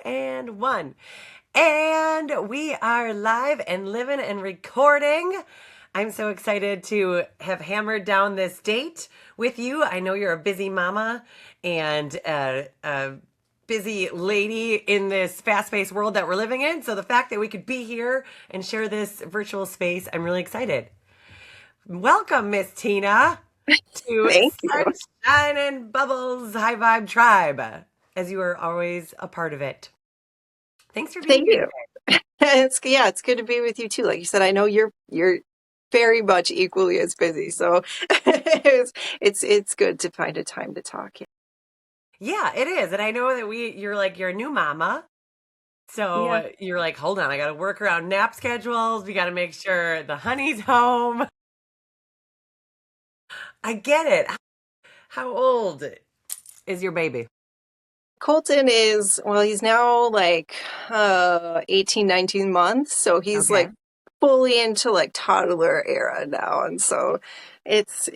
And one. And we are live and living and recording. I'm so excited to have hammered down this date with you. I know you're a busy mama and a busy lady in this fast-paced world that we're living in. So the fact that we could be here and share this virtual space, I'm really excited. Welcome, Miss Tina, to Thank you. Sunshine and Bubbles High Vibe Tribe, as you are always a part of it. Thanks for being Thank here you. today. It's good to be with you too. Like you said, I know you're very much equally as busy, so it's good to find a time to talk. Yeah, it is. And I know that you're a new mama. Yeah. So you're like, hold on, I got to work around nap schedules. We got to make sure the honey's home. I get it. How old is your baby? Colton is, well, he's now like 18, 19 months, so he's Okay. like fully into like toddler era now. And so it's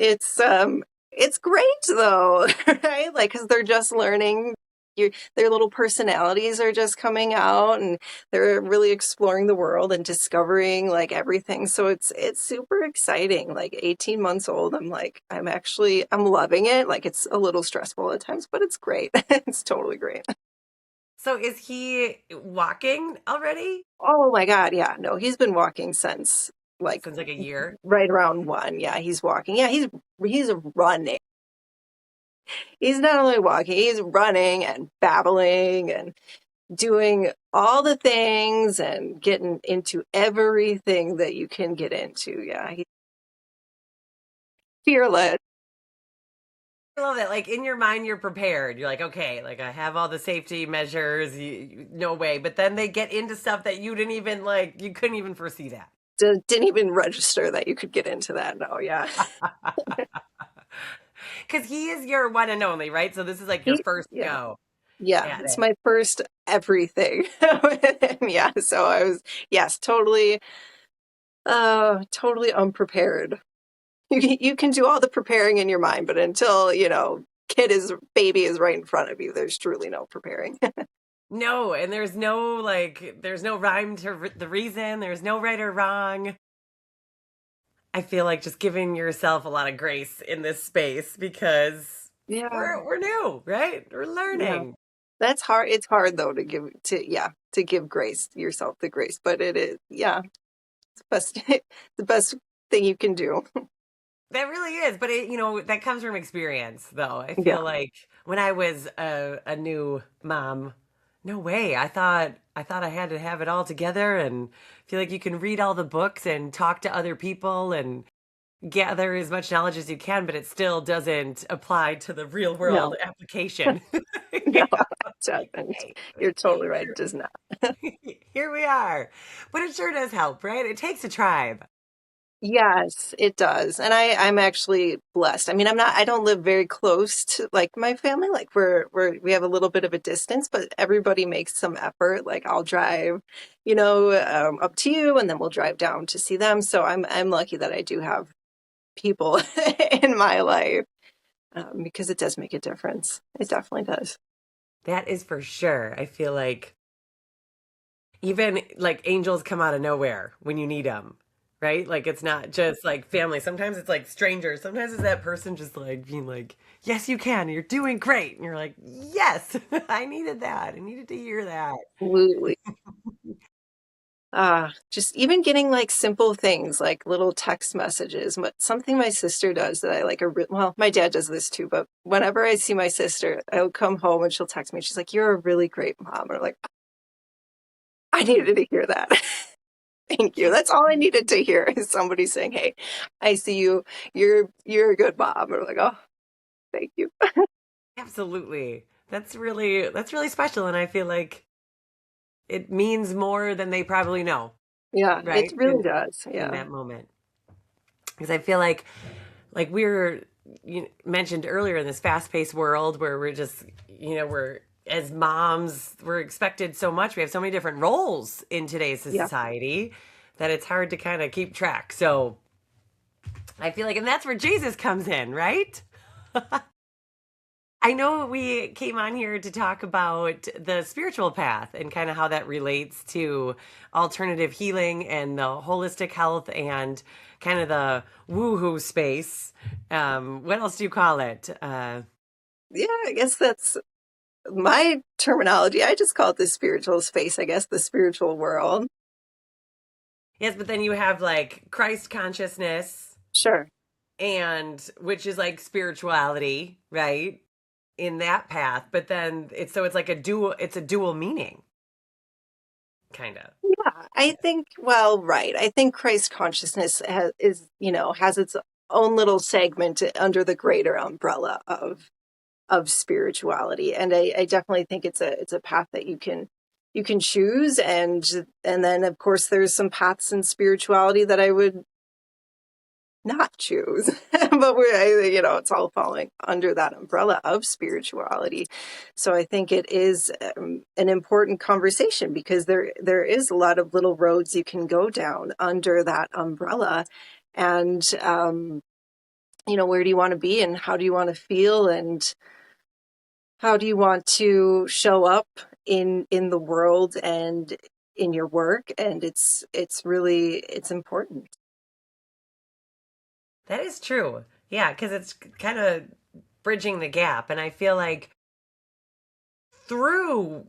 great though, right? Like, because they're just learning. Their little personalities are just coming out, and they're really exploring the world and discovering like everything. So it's super exciting. Like 18 months old, I'm loving it. Like, it's a little stressful at times, but it's great. It's totally great. So is he walking already? Oh my God. Yeah. No, he's been walking since like Since like a year. right around one. Yeah, he's walking. Yeah, he's running. He's not only walking, he's running and babbling and doing all the things and getting into everything that you can get into. Yeah, he's fearless. I love that. Like in your mind, you're prepared. You're like, okay, like I have all the safety measures. No way. But then they get into stuff that you didn't even like. You couldn't even foresee that. Didn't even register that you could get into that. No, yeah. Because he is your one and only, right? So this is like your He, first yeah. go Yeah, at it's it. my first everything with him. Yeah, so I was, yes, totally unprepared. You can do all the preparing in your mind, but until, baby is right in front of you, there's truly no preparing. No, and there's no rhyme to the reason. There's no right or wrong. I feel like just giving yourself a lot of grace in this space because Yeah, we're new, right? We're yeah. learning. That's hard. It's hard though to give grace yourself the grace, but it is, yeah, it's the best the best thing you can do. That really is, but that comes from experience, though. I Yeah. feel like when I was a new mom, no way. I thought I had to have it all together, and feel like you can read all the books and talk to other people and gather as much knowledge as you can, but it still doesn't apply to the real world No, application. no, it It's like, doesn't. hey, You're totally right. It here, does not. here we are. But it sure does help, right? It takes a tribe. Yes, it does. And I'm actually blessed. I mean, I don't live very close to like my family. Like we have a little bit of a distance, but everybody makes some effort. Like I'll drive, up to you, and then we'll drive down to see them. So I'm lucky that I do have people in my life, because it does make a difference. It definitely does. That is for sure. I feel like even like angels come out of nowhere when you need them, right? Like it's not just like family. Sometimes it's like strangers. Sometimes it's that person just like being like, "Yes, you can. You're doing great." And you're like, "Yes, I needed that. I needed to hear that." Absolutely. Just even getting like simple things like little text messages. Something my sister does that I like, well, my dad does this too, but whenever I see my sister, I'll come home and she'll text me. She's like, "You're a really great mom." And I'm like, I needed to hear that. Thank you. That's all I needed to hear is somebody saying, "Hey, I see you. You're a good mom." And I'm like, "Oh, thank you." Absolutely. That's really special and I feel like it means more than they probably know, Yeah, it right? really does. In Yeah. that moment. Because I feel like we were you mentioned earlier in this fast-paced world where we're just we're as moms we're expected so much, we have so many different roles in today's Yeah. society that it's hard to kind of keep track. So I feel like, and that's where Jesus comes in, right? I know we came on here to talk about the spiritual path and kind of how that relates to alternative healing and the holistic health and kind of the woohoo space. What else do you call it? Yeah, I guess that's my terminology. I just call it the spiritual space, I guess, the spiritual world. Yes, but then you have like Christ consciousness Sure. and which is like spirituality, right? In that path, but then it's like a dual meaning, kind of. Yeah, I think, well, right. I think Christ consciousness has its own little segment under the greater umbrella of spirituality. And I definitely think it's a path that you can choose. And then of course there's some paths in spirituality that I would not choose. But it's all falling under that umbrella of spirituality. So I think it is an important conversation because there is a lot of little roads you can go down under that umbrella. And where do you want to be and how do you want to feel and how do you want to show up in the world and in your work? And it's important. That is true. Yeah, because it's kind of bridging the gap. And I feel like through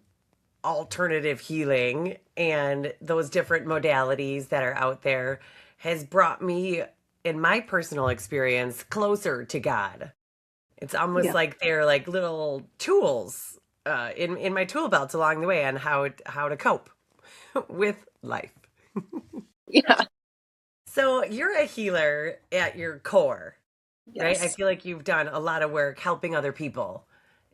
alternative healing and those different modalities that are out there has brought me, in my personal experience, closer to God. It's almost Yeah. like they're like little tools in my tool belt along the way on how to cope with life. Yeah. So you're a healer at your core, right? I Yes. feel like you've done a lot of work helping other people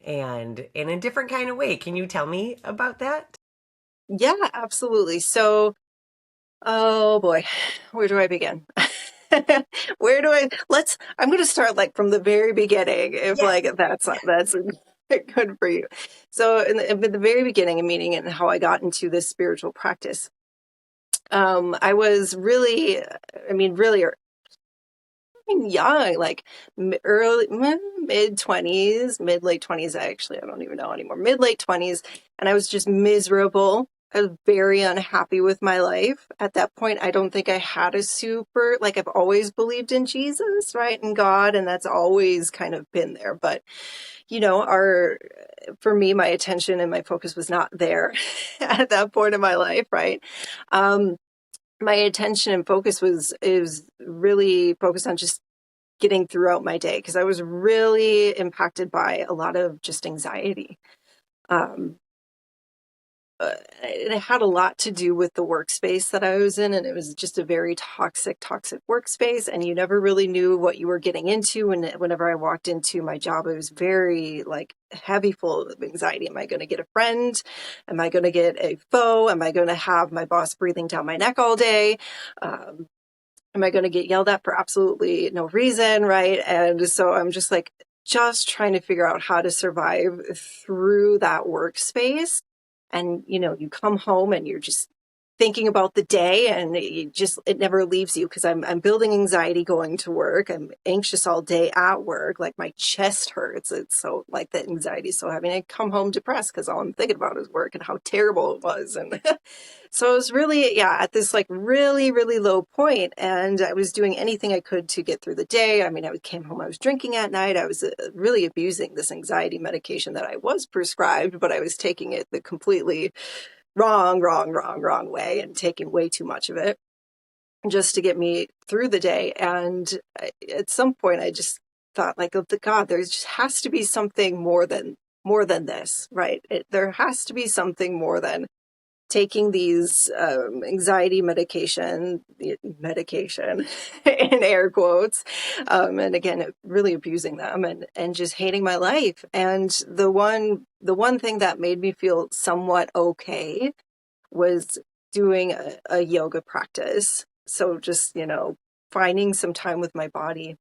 and in a different kind of way. Can you tell me about that? Yeah, absolutely. So, oh boy, where do I begin? I'm going to start like from the very beginning, if Yes. like that's good for you. So in the very beginning, a meaning and how I got into this spiritual practice, I was really, really young, like early mid 20s, mid late 20s. I don't even know anymore. Mid late 20s, and I was just miserable. I was very unhappy with my life at that point. I don't think I had a super, like, I've always believed in Jesus, right, and God, and that's always kind of been there. But our for me, my attention and my focus was not there at that point in my life, right? Um, my attention and focus is really focused on just getting throughout my day because I was really impacted by a lot of just anxiety. Um, it had a lot to do with the workspace that I was in, and it was just a very toxic workspace, and you never really knew what you were getting into. And whenever I walked into my job, it was very like heavy, full of anxiety. Am I going to get a friend? Am I going to get a foe? Am I going to have my boss breathing down my neck all day? Um, am I going to get yelled at for absolutely no reason, right? And so I'm just trying to figure out how to survive through that workspace. And you come home and you're just thinking about the day, and it never leaves you because I'm building anxiety going to work. I'm anxious all day at work, like my chest hurts. It's so like the anxiety is so heavy. And I come home depressed because all I'm thinking about is work and how terrible it was. And so it was really, yeah, at this like really, really low point, and I was doing anything I could to get through the day. I mean, I came home, I was drinking at night. I was really abusing this anxiety medication that I was prescribed, but I was taking it the completely wrong way and taking way too much of it just to get me through the day. And at some point, I just thought, like, oh, the God, there just has to be something more than this, right? There has to be something more than taking these anxiety medication in air quotes, and again, really abusing them and just hating my life. And the one thing that made me feel somewhat okay was doing a yoga practice. So just finding some time with my body.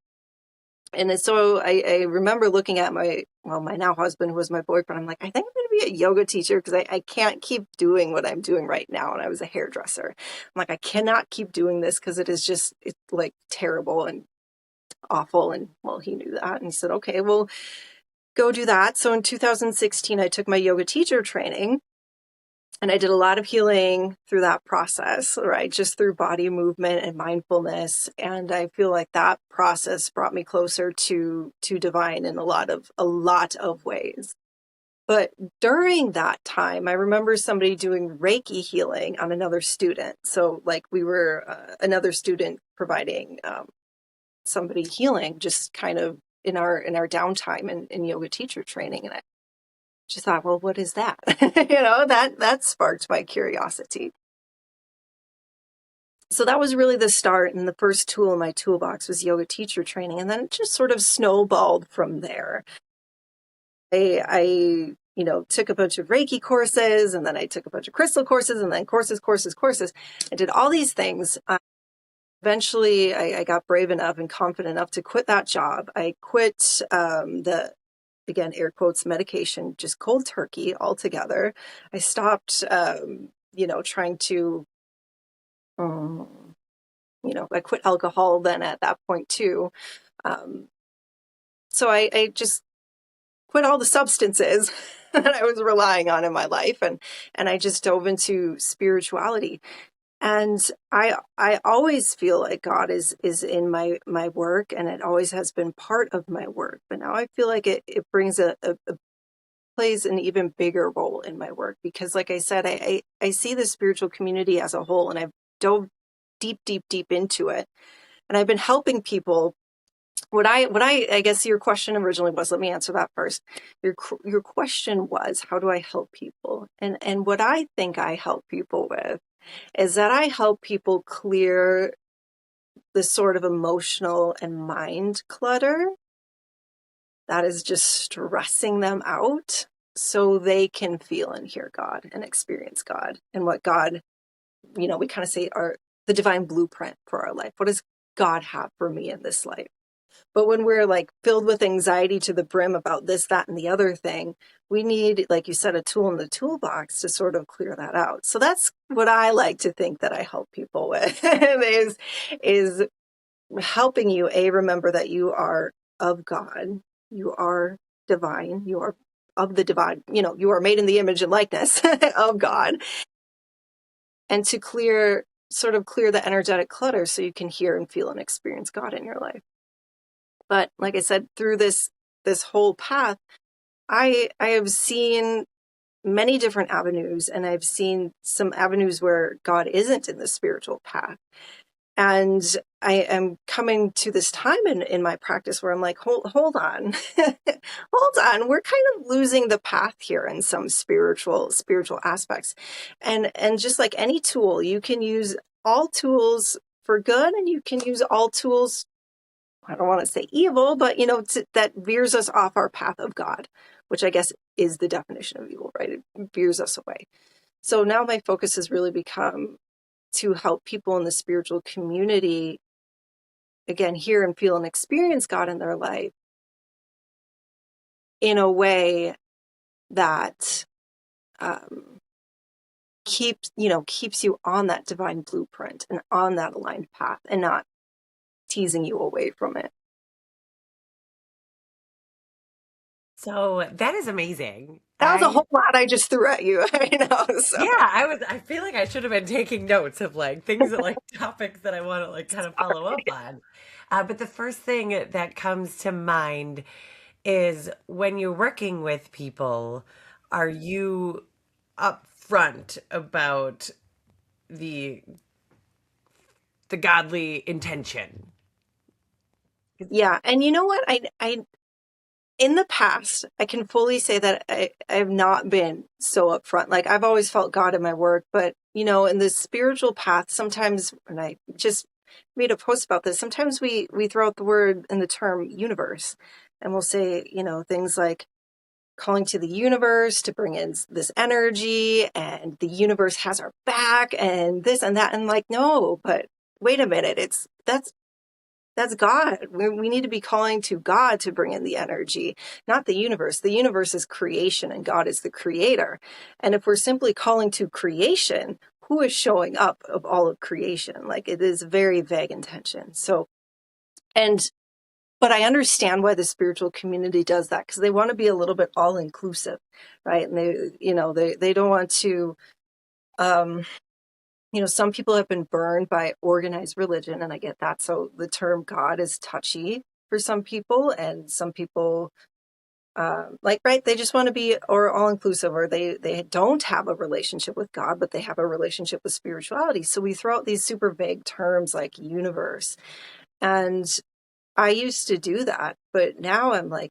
And so I remember looking at my now husband, who was my boyfriend. I'm like, I think I'm going to be a yoga teacher because I can't keep doing what I'm doing right now. And I was a hairdresser. I'm like, I cannot keep doing this because it's like terrible and awful. And well, he knew that. And he said, okay, well, go do that. So in 2016, I took my yoga teacher training, and I did a lot of healing through that process, right? Just through body movement and mindfulness. And I feel like that process brought me closer to divine in a lot of ways. But during that time, I remember somebody doing Reiki healing on another student. So like we were another student providing somebody healing just kind of in our downtime in yoga teacher training. And I just thought, well, what is that? That sparked my curiosity. So that was really the start, and the first tool in my toolbox was yoga teacher training, and then it just sort of snowballed from there. I took a bunch of Reiki courses, and then I took a bunch of crystal courses, and then courses. I did all these things. Eventually, I got brave enough and confident enough to quit that job. I quit the, again, air quotes, medication, just cold turkey altogether. I stopped, trying to, I quit alcohol then at that point too. So I just quit all the substances that I was relying on in my life, and I just dove into spirituality. And I always feel like God is in my work, and it always has been part of my work. But now I feel like it brings plays an even bigger role in my work, because like I said, I see the spiritual community as a whole, and I've dove deep into it. And I've been helping people. What I guess your question originally was, let me answer that first. Your question was, how do I help people? And what I think I help people with is that I help people clear the sort of emotional and mind clutter that is just stressing them out, so they can feel and hear God and experience God and what God, we kind of say are the divine blueprint for our life. What does God have for me in this life? But when we're like filled with anxiety to the brim about this, that, and the other thing, we need, like you said, a tool in the toolbox to sort of clear that out. So that's what I like to think that I help people with is helping you, remember that you are of God, you are divine, you are of the divine, you are made in the image and likeness of God, and to sort of clear the energetic clutter so you can hear and feel and experience God in your life. But like I said, through this whole path, I have seen many different avenues, and I've seen some avenues where God isn't in the spiritual path. And I am coming to this time in my practice where I'm like, hold on, hold on. We're kind of losing the path here in some spiritual aspects. And just like any tool, you can use all tools for good, and you can use all tools, I don't want to say evil, but that veers us off our path of God, which I guess is the definition of evil, right? It veers us away. So now my focus has really become to help people in the spiritual community, again, hear and feel and experience God in their life in a way that keeps you on that divine blueprint and on that aligned path, and not teasing you away from it. So that is amazing. That was a whole lot I just threw at you. I know. So. Yeah, I feel like I should have been taking notes of like things that like topics that I want to like kind of follow up on. But the first thing that comes to mind is, when you're working with people, are you upfront about the godly intention? Yeah. And you know what? I in the past, I can fully say that I have not been so upfront. Like, I've always felt God in my work, but in the spiritual path, sometimes, and I just made a post about this, sometimes we throw out the word and the term universe, and we'll say, things like calling to the universe to bring in this energy, and the universe has our back, and this and that. And like, no, but wait a minute, that's God. We need to be calling to God to bring in the energy, not the universe. The universe is creation, and God is the creator. And if we're simply calling to creation, who is showing up of all of creation? Like, it is very vague intention. So, and But I understand why the spiritual community does that, because they want to be a little bit all inclusive, right? And they don't want to, some people have been burned by organized religion, and I get that. So the term God is touchy for some people, and some people, right, they just want to be or all inclusive, or they don't have a relationship with God, but they have a relationship with spirituality. So we throw out these super vague terms like universe. And I used to do that, but now I'm like,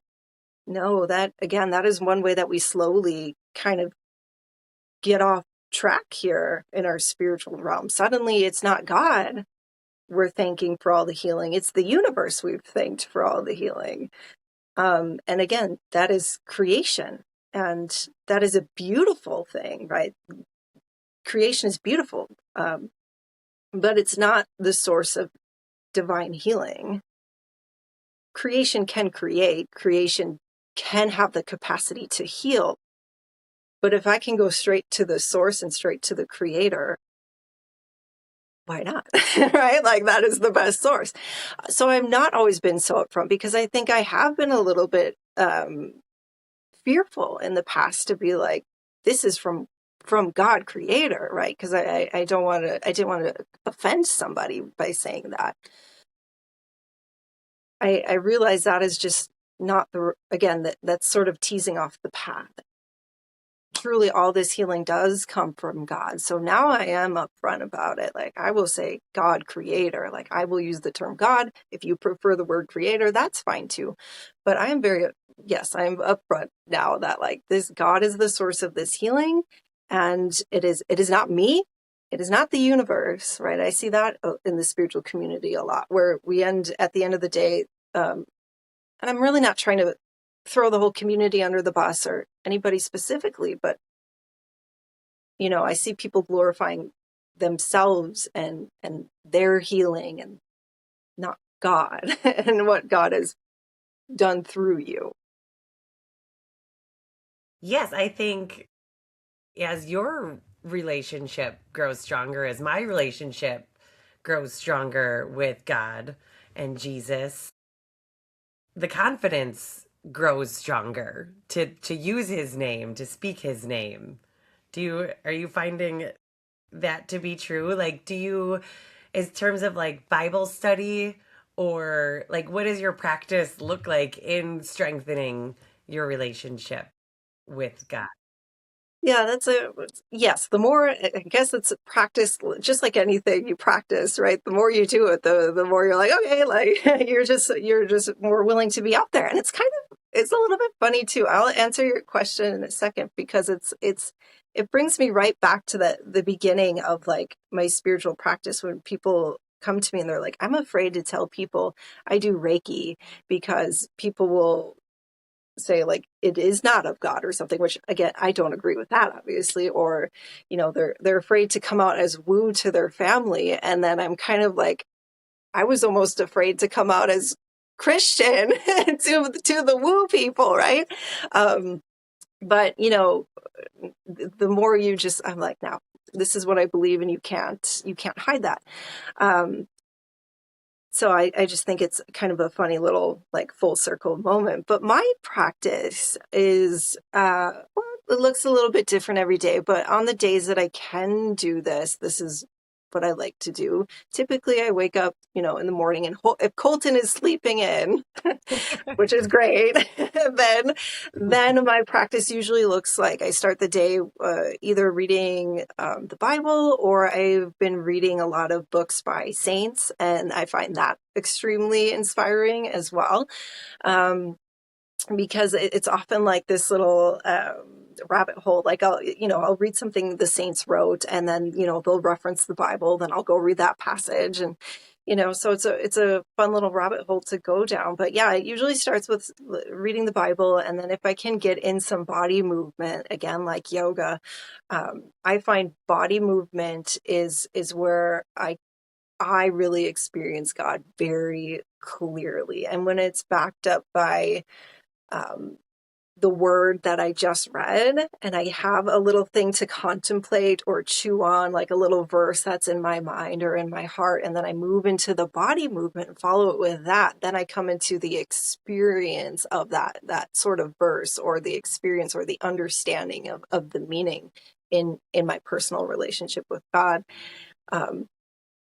no, that is one way that we slowly kind of get off track here in our spiritual realm. Suddenly it's not God we're thanking for all the healing, it's the universe we've thanked for all the healing. And again, that is creation, and that is a beautiful thing, right? Creation is beautiful, but it's not the source of divine healing. Creation can create, creation can have the capacity to heal. But if I can go straight to the source and straight to the creator, why not? Right? Like, that is the best source. So I've not always been so upfront, because I think I have been a little bit fearful in the past to be like, this is from God creator, right? Because I didn't want to offend somebody by saying that. I realize that is just not that's sort of teasing off the path. Truly, all this healing does come from God. So now I am upfront about it. Like, I will say God creator. Like, I will use the term God. If you prefer the word creator, that's fine too. But I am I'm upfront now that, like, this God is the source of this healing, and it is not me. It is not the universe, right? I see that in the spiritual community a lot, where we end at the end of the day, and I'm really not trying to throw the whole community under the bus or anybody specifically, but I see people glorifying themselves and their healing, and not God and what God has done through you. Yes, I think as your relationship grows stronger, as my relationship grows stronger with God and Jesus, the confidence grows stronger to use his name, to speak his name. Are you finding that to be true? Like, in terms of like Bible study, or like, what does your practice look like in strengthening your relationship with God? Yeah, yes. The more, I guess it's practice, just like anything you practice, right? The more you do it, the more you're like, okay, like, you're just more willing to be out there. And it's a little bit funny too. I'll answer your question in a second, because it brings me right back to the beginning of, like, my spiritual practice, when people come to me and they're like, I'm afraid to tell people I do Reiki, because people will say, like, it is not of God or something, which, again, I don't agree with that, obviously. Or, they're afraid to come out as woo to their family. And then I'm kind of like, I was almost afraid to come out as Christian to the woo people, right? But the more I'm like, now this is what I believe, and you can't hide that. So I just think it's kind of a funny little, like, full circle moment. But my practice is, well, it looks a little bit different every day, but on the days that I can do this is what I like to do. Typically I wake up, in the morning, and if Colton is sleeping in, which is great, then my practice usually looks like I start the day either reading the Bible, or I've been reading a lot of books by saints, and I find that extremely inspiring as well. Because it's often like this little rabbit hole. Like, I'll read something the saints wrote, and then, they'll reference the Bible, then I'll go read that passage. And, so it's a fun little rabbit hole to go down. But yeah, it usually starts with reading the Bible. And then if I can get in some body movement, again, like yoga, I find body movement is where I really experience God very clearly. And when it's backed up by the word that I just read, and I have a little thing to contemplate or chew on, like a little verse that's in my mind or in my heart, and then I move into the body movement and follow it with that, then I come into the experience of that sort of verse, or the experience or the understanding of the meaning in my personal relationship with God. Um,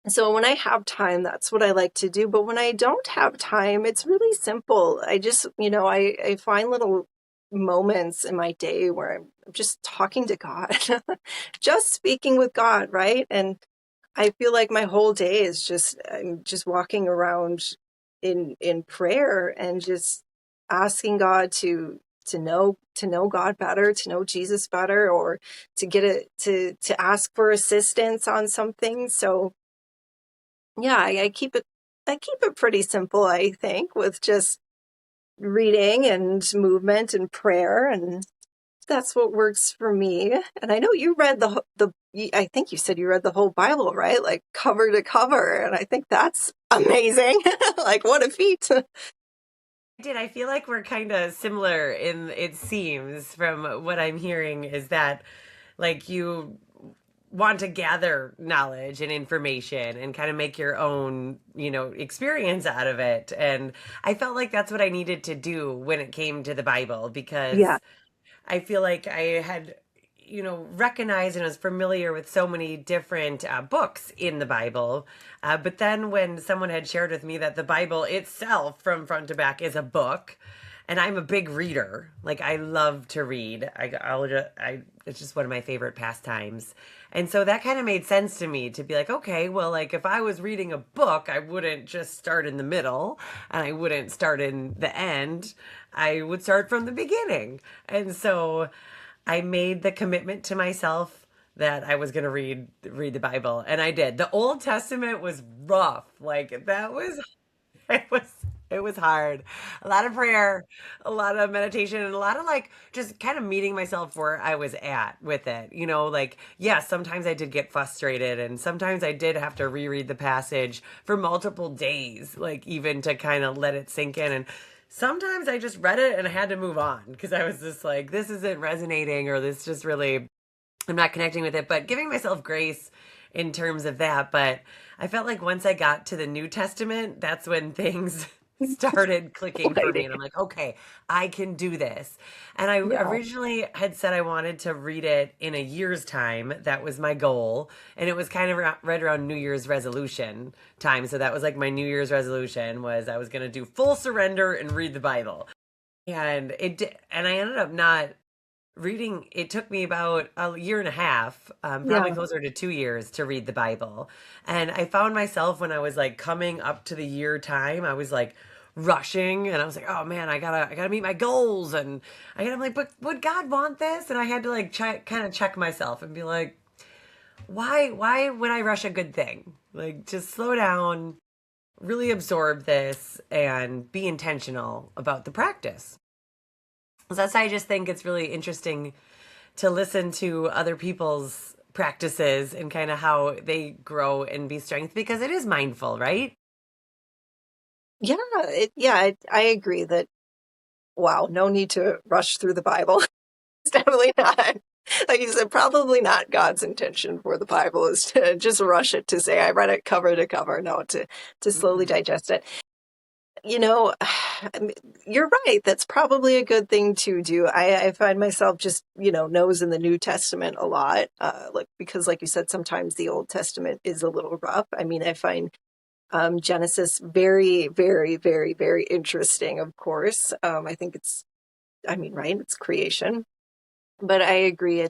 so when I have time, that's what I like to do. But when I don't have time, it's really simple. I just, I find little moments in my day where I'm just talking to God, just speaking with God, right? And I feel like my whole day is I'm just walking around in prayer and just asking God to know God better, to know Jesus better, or to get it to ask for assistance on something. So yeah, I keep it pretty simple, I think, with just reading and movement and prayer, and that's what works for me. And I know you read I think you said you read the whole Bible, right? Like cover to cover, and I think that's amazing. Like what a feat. I did. I feel like we're kind of similar in it seems from what I'm hearing is that like you want to gather knowledge and information and kind of make your own, experience out of it. And I felt like that's what I needed to do when it came to the Bible Yeah, because I feel like I had, recognized and was familiar with so many different books in the Bible. But then when someone had shared with me that the Bible itself, from front to back, is a book, and I'm a big reader. Like I love to read. It's just one of my favorite pastimes. And so that kind of made sense to me to be like, okay, well, like if I was reading a book, I wouldn't just start in the middle and I wouldn't start in the end. I would start from the beginning. And so I made the commitment to myself that I was going to read the Bible, and I did. The Old Testament was rough. Like that was it was it was hard. A lot of prayer, a lot of meditation, and a lot of like just kind of meeting myself where I was at with it. Like yeah, sometimes I did get frustrated and sometimes I did have to reread the passage for multiple days, like even to kind of let it sink in. And sometimes I just read it and I had to move on because I was just like, this isn't resonating or this just really I'm not connecting with it, but giving myself grace in terms of that. But I felt like once I got to the New Testament, that's when things started clicking for me. exciting. And I'm like, okay, I can do this. And I Yeah, originally had said I wanted to read it in a year's time. That was my goal. And it was kind of right around New Year's resolution time. So that was like my New Year's resolution was I was going to do full surrender and read the Bible. And and I ended up not reading. It took me about a year and a half, probably yeah. closer to 2 years to read the Bible. And I found myself when I was like coming up to the year time, I was like rushing and I was like, oh man, I gotta meet my goals. And I'm like, but would God want this? And I had to like kind of check myself and be like, why would I rush a good thing? Like just slow down, really absorb this and be intentional about the practice. So that's why I just think it's really interesting to listen to other people's practices and kind of how they grow and be strength because it is mindful, right? I agree that, wow, no need to rush through the Bible. It's definitely not, like you said, probably not God's intention for the Bible is to just rush it to say, I read it cover to cover. No, to slowly Mm-mm. digest it. You know, I mean, you're right. That's probably a good thing to do. I find myself just, nose in the New Testament a lot. Because like you said, sometimes the Old Testament is a little rough. I mean, I find Genesis very, very, very, very interesting, of course. I think right, it's creation. But I agree,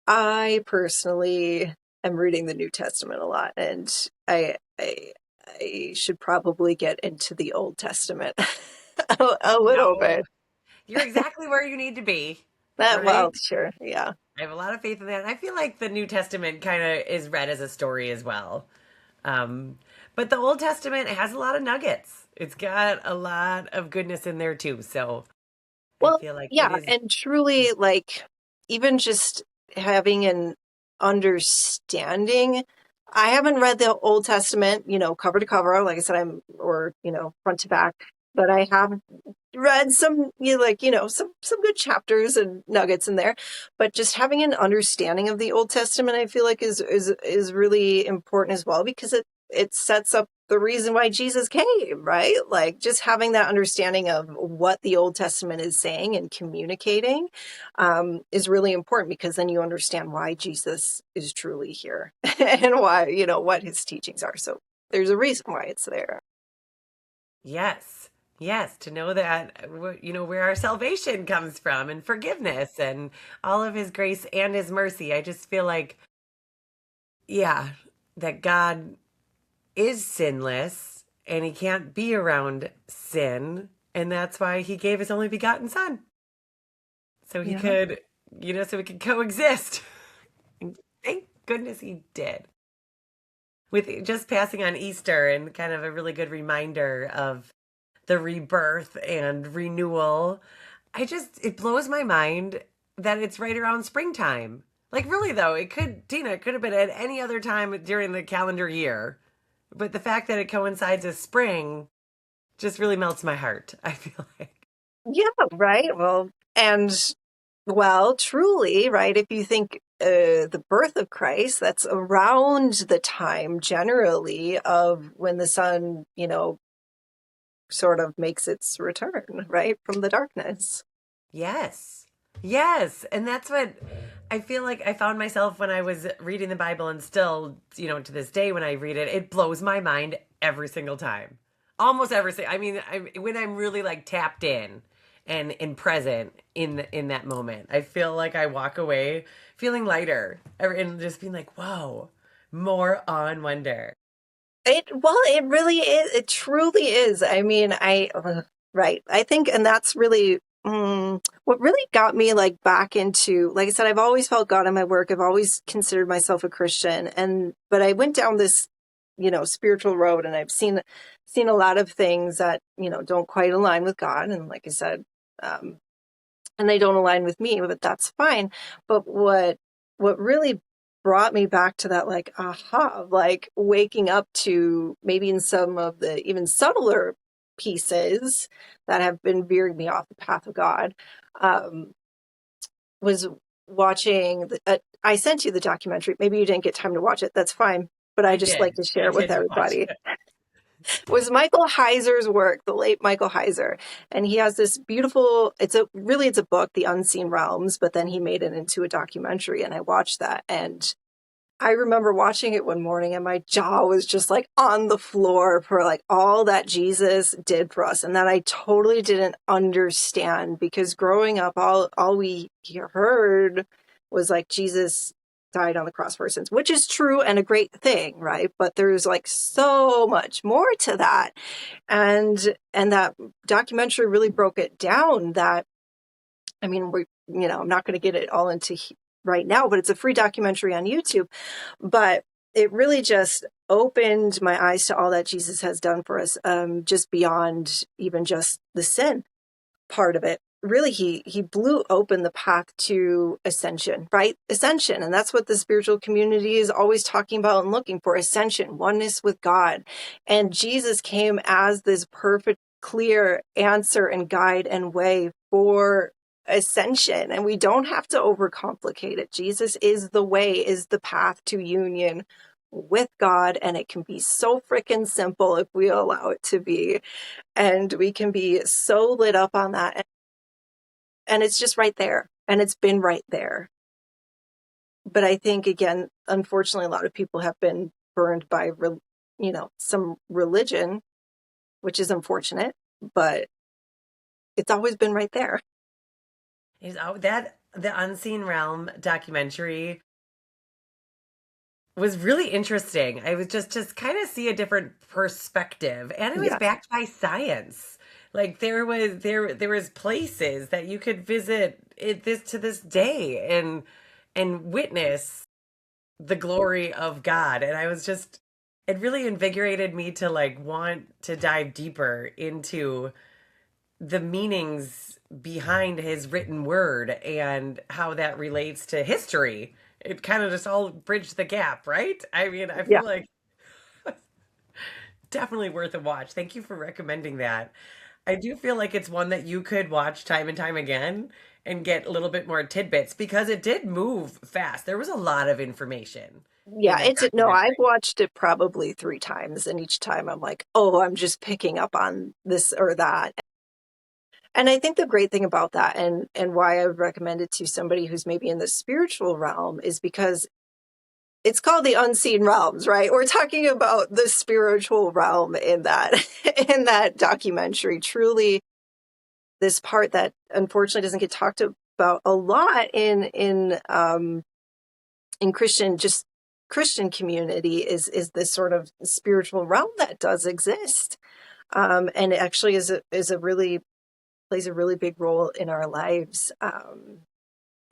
I personally am reading the New Testament a lot, and I should probably get into the Old Testament a little No, bit. you're exactly where you need to be, Well, right? sure, yeah. I have a lot of faith in that. I feel like the New Testament kind of is read as a story as well. Um, but the Old Testament has a lot of nuggets. It's got a lot of goodness in there too. So I Well, feel like it yeah, is. and truly, like, even just having an understanding. I haven't read the Old Testament, cover to cover. Like I said, or front to back but I have read some, some good chapters and nuggets in there. But just having an understanding of the Old Testament, I feel like is really important as well, because it sets up the reason why Jesus came, right? Like, just having that understanding of what the Old Testament is saying and communicating is really important, because then you understand why Jesus is truly here and why, what his teachings are. So there's a reason why it's there. Yes. Yes, to know that, where our salvation comes from and forgiveness and all of his grace and his mercy. I just feel like, yeah, that God is sinless and he can't be around sin. And that's why he gave his only begotten son. So he Yeah. could, so we could coexist. And thank goodness he did. With just passing on Easter and kind of a really good reminder of the rebirth and renewal. It blows my mind that it's right around springtime. Like, really, though, Tina, it could have been at any other time during the calendar year. But the fact that it coincides with spring just really melts my heart, I feel like. Yeah, right. Well, truly, right? If you think the birth of Christ, that's around the time generally of when the sun, sort of makes its return, right, from the darkness. Yes. Yes. And that's what I feel like I found myself when I was reading the Bible, and still, to this day when I read it, it blows my mind every single time. Almost every single. I mean, when I'm really like tapped in and present in that moment, I feel like I walk away feeling lighter and just being like, "Whoa, more on wonder." It really is. It truly is. I mean, right. I think, and that's really what really got me like back into, like I said, I've always felt God in my work. I've always considered myself a Christian, but I went down this, spiritual road, and I've seen a lot of things that, don't quite align with God. And like I said, um, and they don't align with me, but that's fine. But what really brought me back to that, like, aha, like waking up to maybe in some of the even subtler pieces that have been veering me off the path of God, um, was watching I sent you the documentary. Maybe you didn't get time to watch it. That's fine. But I I just like did. to share I it with did watch everybody. it. Was Michael Heiser's work, the late Michael Heiser. And he has this beautiful, it's a book, The Unseen Realms, but then he made it into a documentary, and I watched that. And I remember watching it one morning, and my jaw was just like on the floor for like all that Jesus did for us, and that I totally didn't understand, because growing up, all we heard was like Jesus died on the cross for our sins, which is true and a great thing, right? But there's like so much more to that. And that documentary really broke it down. That, I mean, I'm not going to get it all into right now, but it's a free documentary on YouTube. But it really just opened my eyes to all that Jesus has done for us, just beyond even just the sin part of it. Really, he blew open the path to ascension, right? Ascension. And that's what the spiritual community is always talking about and looking for: ascension, oneness with God. And Jesus came as this perfect, clear answer and guide and way for ascension. And we don't have to overcomplicate it. Jesus is the way, is the path to union with God. And it can be so freaking simple if we allow it to be. And we can be so lit up on that. And it's just right there. And it's been right there. But I think, again, unfortunately, a lot of people have been burned by, some religion, which is unfortunate, but it's always been right there. That the Unseen Realm documentary was really interesting. I was just kind of see a different perspective, and it was Yes. backed by science. Like, there was places that you could visit this to this day and witness the glory of God. And it really invigorated me to like want to dive deeper into the meanings behind his written word and how that relates to history. It kind of just all bridged the gap, right? I mean, I Yeah. feel like definitely worth a watch. Thank you for recommending that. I do feel like it's one that you could watch time and time again and get a little bit more tidbits because it did move fast. There was a lot of information in Yeah, that no, I've documentary. watched it probably 3 times, and each time I'm like, oh, I'm just picking up on this or that. And I think the great thing about that, and why I would recommend it to somebody who's maybe in the spiritual realm, is because it's called the unseen realms, right? We're talking about the spiritual realm in that in that documentary. Truly, this part that unfortunately doesn't get talked about a lot in Christian, just Christian community, is this sort of spiritual realm that does exist, and it actually is a really plays a really big role in our lives.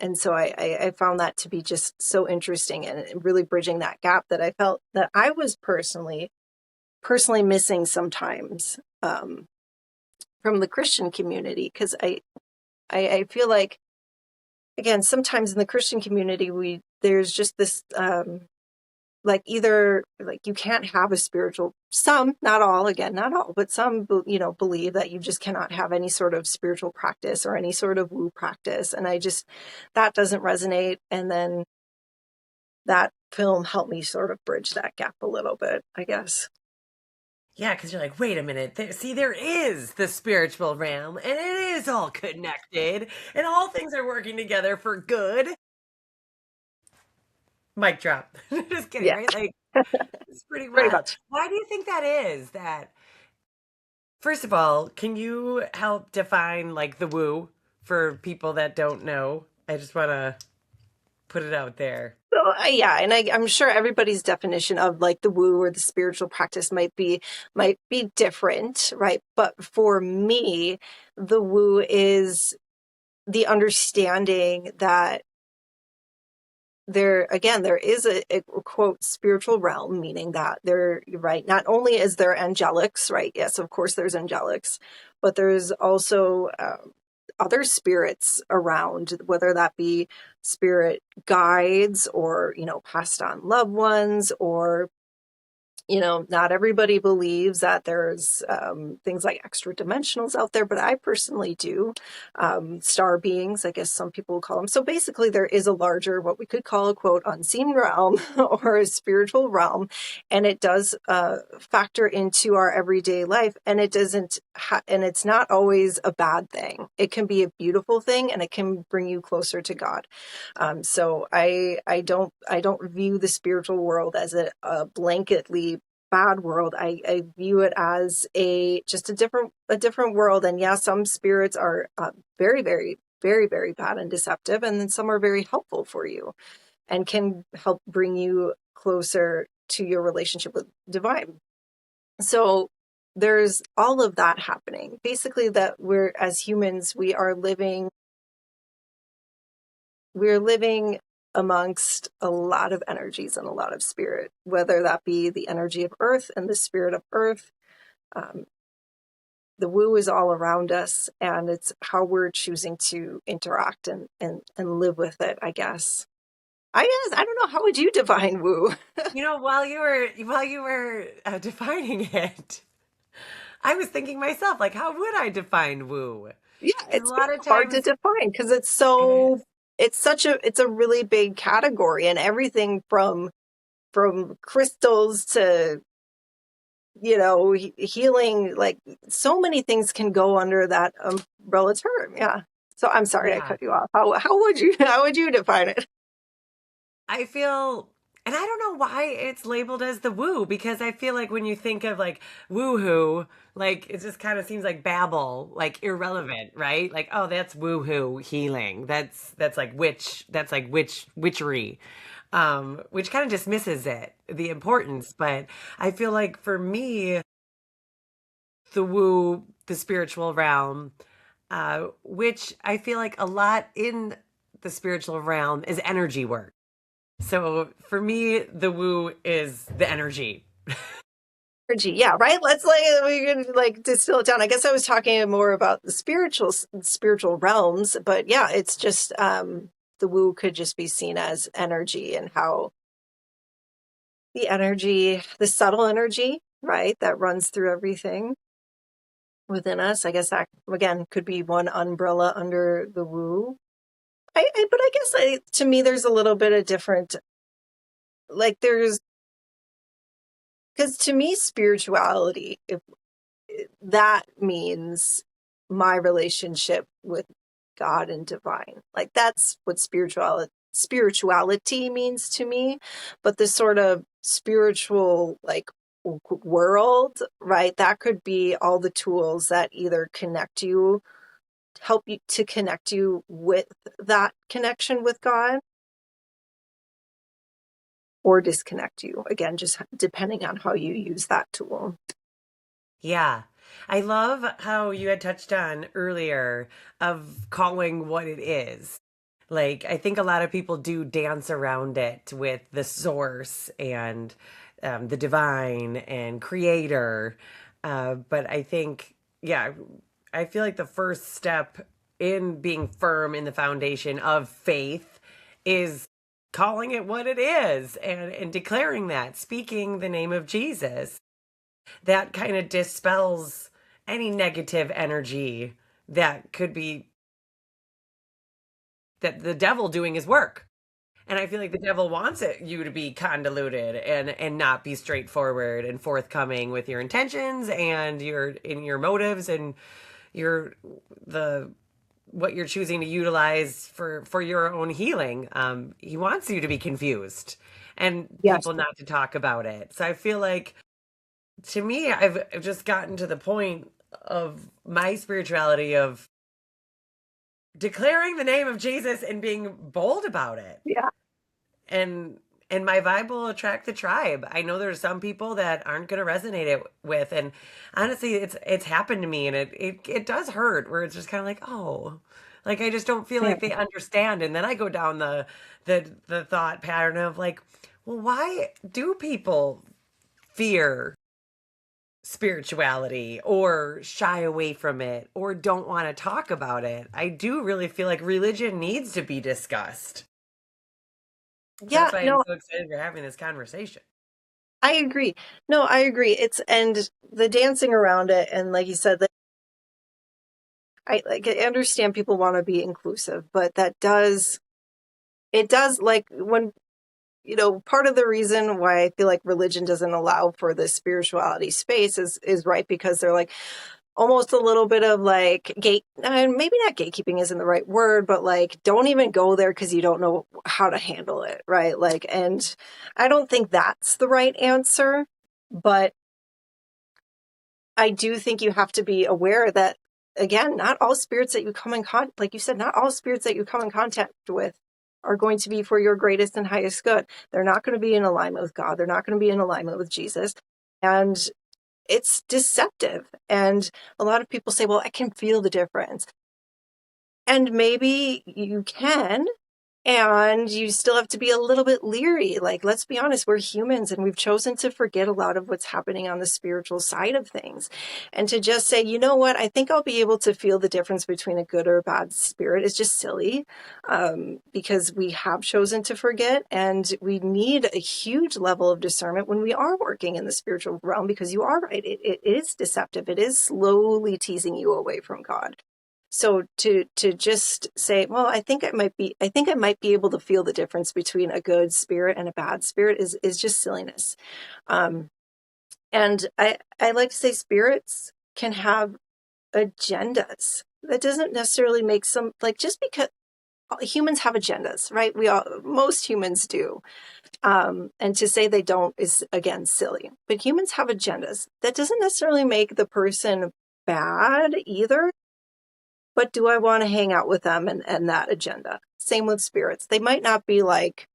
And so I found that to be just so interesting and really bridging that gap that I felt that I was personally missing sometimes, from the Christian community, because I feel like, again, sometimes in the Christian community there's just this, like, either like you can't have a spiritual, some, not all, again, not all, but some, believe that you just cannot have any sort of spiritual practice or any sort of woo practice. And that doesn't resonate. And then that film helped me sort of bridge that gap a little bit, I guess. Yeah, because you're like, wait a minute. See, there is the spiritual realm, and it is all connected, and all things are working together for good. Mic drop. Just kidding, Yeah, right? Like, it's pretty pretty wild. much. Why do you think that is? First of all, can you help define like the woo for people that don't know? I just want to put it out there. So, yeah, and I'm sure everybody's definition of like the woo or the spiritual practice might be different, right? But for me, the woo is the understanding that there is a quote spiritual realm, meaning that there, right, not only is there angelics, right? Yes, of course there's angelics, but there's also other spirits around, whether that be spirit guides or, passed on loved ones, or, not everybody believes that there's things like extra dimensionals out there, but I personally do. Star beings, I guess some people will call them. So basically, there is a larger, what we could call a quote, unseen realm or a spiritual realm, and it does factor into our everyday life. And it doesn't, and it's not always a bad thing. It can be a beautiful thing, and it can bring you closer to God. So I don't view the spiritual world as a blanketly bad world. I view it as just a different world. And yeah, some spirits are very, very, very, very bad and deceptive, and then some are very helpful for you and can help bring you closer to your relationship with divine. So there's all of that happening. Basically, that as humans, we're living amongst a lot of energies and a lot of spirit, whether that be the energy of earth and the spirit of earth. Um, the woo is all around us, and it's how we're choosing to interact and live with it, I guess. I don't know, how would you define woo? While you were defining it, I was thinking myself, like, how would I define woo? Yeah, Because a it's kind lot of of hard to times define because it is. it's a really big category, and everything from crystals to, healing, like, so many things can go under that umbrella term. Yeah. So I'm sorry I Yeah. cut you off. How would you define it? I feel, and I don't know why it's labeled as the woo, because I feel like when you think of like woo hoo, like it just kind of seems like babble, like irrelevant, right? Like, oh, that's woo hoo healing. That's like witchery, which kind of dismisses the importance. But I feel like for me, the woo, the spiritual realm, which I feel like a lot in the spiritual realm is energy work. So for me, the woo is the energy. Energy, yeah, right. Let's, like, we can, like, distill it down. I guess I was talking more about the spiritual realms, but yeah, it's just the woo could just be seen as energy, and how the subtle energy, right, that runs through everything. within us. I guess that again could be one umbrella under the woo. But I guess to me, there's a little bit of different, like because to me, spirituality, if that means my relationship with God and divine, like that's what spirituality means to me. But the sort of spiritual, like, world, right? That could be all the tools that either help you to connect you with that connection with God, or disconnect you. Again, just depending on how you use that tool. Yeah. I love how you had touched on earlier of calling what it is. Like, I think a lot of people do dance around it with the source and the divine and creator. But I think, yeah, I feel like the first step in being firm in the foundation of faith is calling it what it is and declaring that, speaking the name of Jesus. That kind of dispels any negative energy that could be that the devil doing his work. And I feel like the devil wants you to be convoluted and not be straightforward and forthcoming with your intentions and your motives and your the what you're choosing to utilize for your own healing. He wants you to be confused and Yes. people not to talk about it. So I feel like to me, I've just gotten to the point of my spirituality of declaring the name of Jesus and being bold about it. Yeah. And and my vibe will attract the tribe. I know there's some people that aren't going to resonate it with, and honestly, it's happened to me, and it does hurt. Where it's just kind of like, oh, like I just don't feel Yeah. like they understand, and then I go down the thought pattern of like, well, why do people fear spirituality or shy away from it or don't want to talk about it? I do really feel like religion needs to be discussed. So Yeah. that's why I'm No, so excited we're having this conversation. I agree. No, I agree. And the dancing around it, and like you said, I understand people want to be inclusive, but it does, like, when, part of the reason why I feel like religion doesn't allow for this spirituality space is right, because they're like almost a little bit of like maybe not gatekeeping isn't the right word, but like, don't even go there because you don't know how to handle it, right? Like, and I don't think that's the right answer, but I do think you have to be aware that, again, not all spirits that you come in contact, like you said, not all spirits that you come in contact with are going to be for your greatest and highest good. They're not going to be in alignment with God. They're not going to be in alignment with Jesus. And it's deceptive. And a lot of people say, well, I can feel the difference. And maybe you can, and you still have to be a little bit leery. Like, let's be honest, we're humans and we've chosen to forget a lot of what's happening on the spiritual side of things. And to just say, you know what, I think I'll be able to feel the difference between a good or a bad spirit is just silly, because we have chosen to forget. And we need a huge level of discernment when we are working in the spiritual realm, because you are right. It is deceptive. It is slowly teasing you away from God. So to just say, well, I think I might be able to feel the difference between a good spirit and a bad spirit is just silliness. Um, and I like to say spirits can have agendas. That doesn't necessarily make some, like, just because humans have agendas, right? Most humans do. And to say they don't is, again, silly. But humans have agendas. That doesn't necessarily make the person bad either. But do I want to hang out with them and that agenda? Same with spirits. They might not be like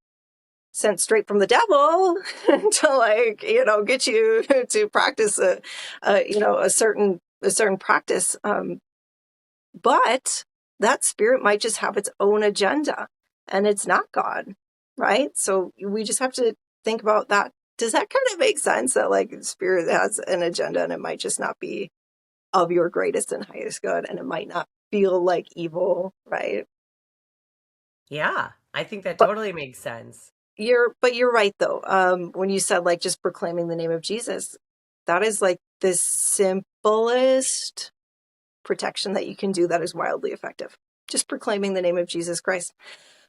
sent straight from the devil to, like, get you to practice a certain practice. But that spirit might just have its own agenda, and it's not God, right? So we just have to think about that. Does that kind of make sense, that like spirit has an agenda and it might just not be of your greatest and highest good, and it might not feel like evil, right? Yeah, I think that But totally makes sense. you're right though. When you said like just proclaiming the name of Jesus, that is like the simplest self-protection that you can do that is wildly effective. Just proclaiming the name of Jesus Christ.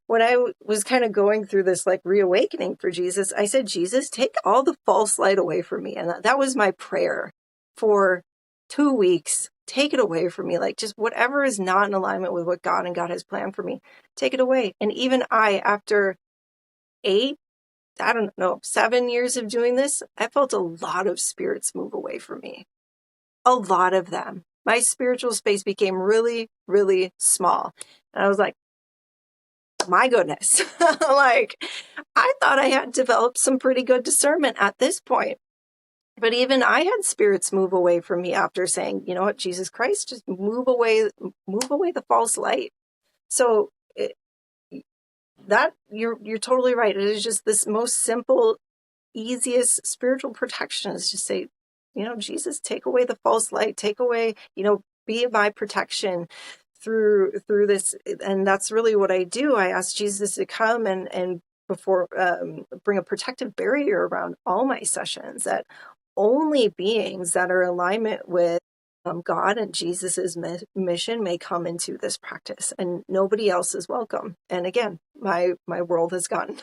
When I was kind of going through this like reawakening for Jesus, I said, Jesus, take all the false light away from me. And that was my prayer for 2 weeks. Take it away from me. Like just whatever is not in alignment with what God and God has planned for me, take it away. And even after 8, I don't know, 7 years of doing this, I felt a lot of spirits move away from me. A lot of them. My spiritual space became really, really small. And I was like, my goodness. Like, I thought I had developed some pretty good discernment at this point. But even I had spirits move away from me after saying, you know what, Jesus Christ, just move away the false light. So that you're totally right. It is just this most simple, easiest spiritual protection is just say, you know, Jesus, take away the false light, take away, you know, be my protection through this. And that's really what I do. I ask Jesus to come and before bring a protective barrier around all my sessions, that only beings that are in alignment with God and Jesus's mission may come into this practice, and nobody else is welcome. And again, my world has gotten,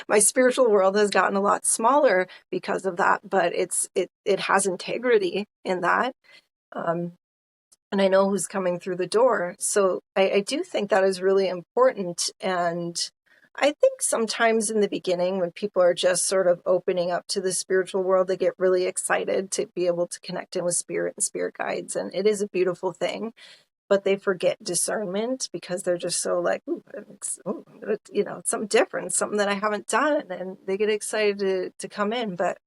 my spiritual world has gotten a lot smaller because of that, but it has integrity in that. And I know who's coming through the door. So I do think that is really important. And I think sometimes in the beginning, when people are just sort of opening up to the spiritual world, they get really excited to be able to connect in with spirit and spirit guides. And it is a beautiful thing, but they forget discernment because they're just so like, ooh, you know, it's something different, something that I haven't done. And they get excited to come in. But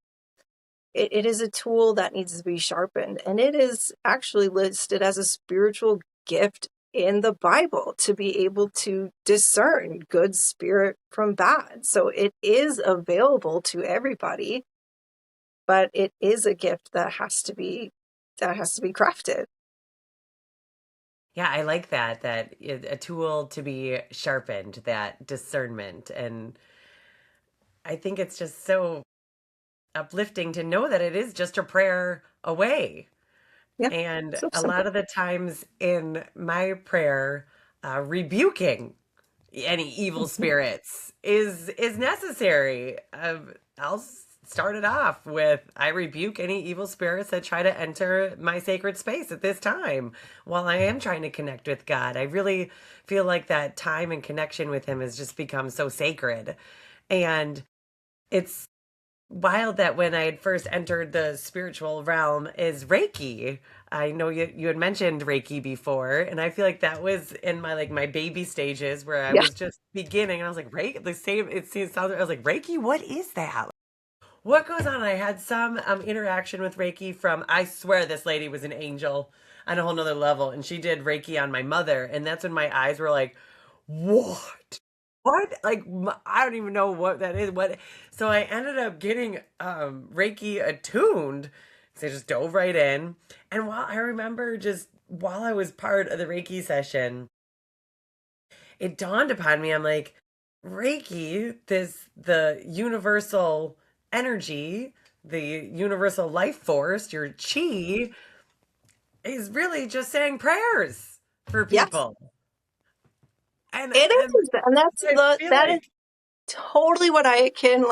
it is a tool that needs to be sharpened. And it is actually listed as a spiritual gift in the Bible to be able to discern good spirit from bad. So it is available to everybody, but it is a gift that has to be crafted. Yeah, I like that, a tool to be sharpened, that discernment. And I think it's just so uplifting to know that it is just a prayer away. Yeah, And so a simple. lot of the times in my prayer, rebuking any evil spirits is necessary. I'll start it off with, I rebuke any evil spirits that try to enter my sacred space at this time while I am trying to connect with God. I really feel like that time and connection with Him has just become so sacred. And it's wild that when I had first entered the spiritual realm is Reiki. I know you had mentioned Reiki before, and I feel like that was in my baby stages where I Yeah. was just beginning. And I was like, Reiki, the same. It seems sounds. I was like, Reiki, what is that? What goes on? I had some interaction with Reiki from. I swear this lady was an angel on a whole nother level, and she did Reiki on my mother, and that's when my eyes were like, what? What? Like I don't even know what that is. What? So I ended up getting Reiki attuned. So I just dove right in, and while I remember just while I was part of the Reiki session, it dawned upon me. I'm like, Reiki, the universal energy, the universal life force, your chi, is really just saying prayers for Yes, people. it And is. And I feel that is like totally what I can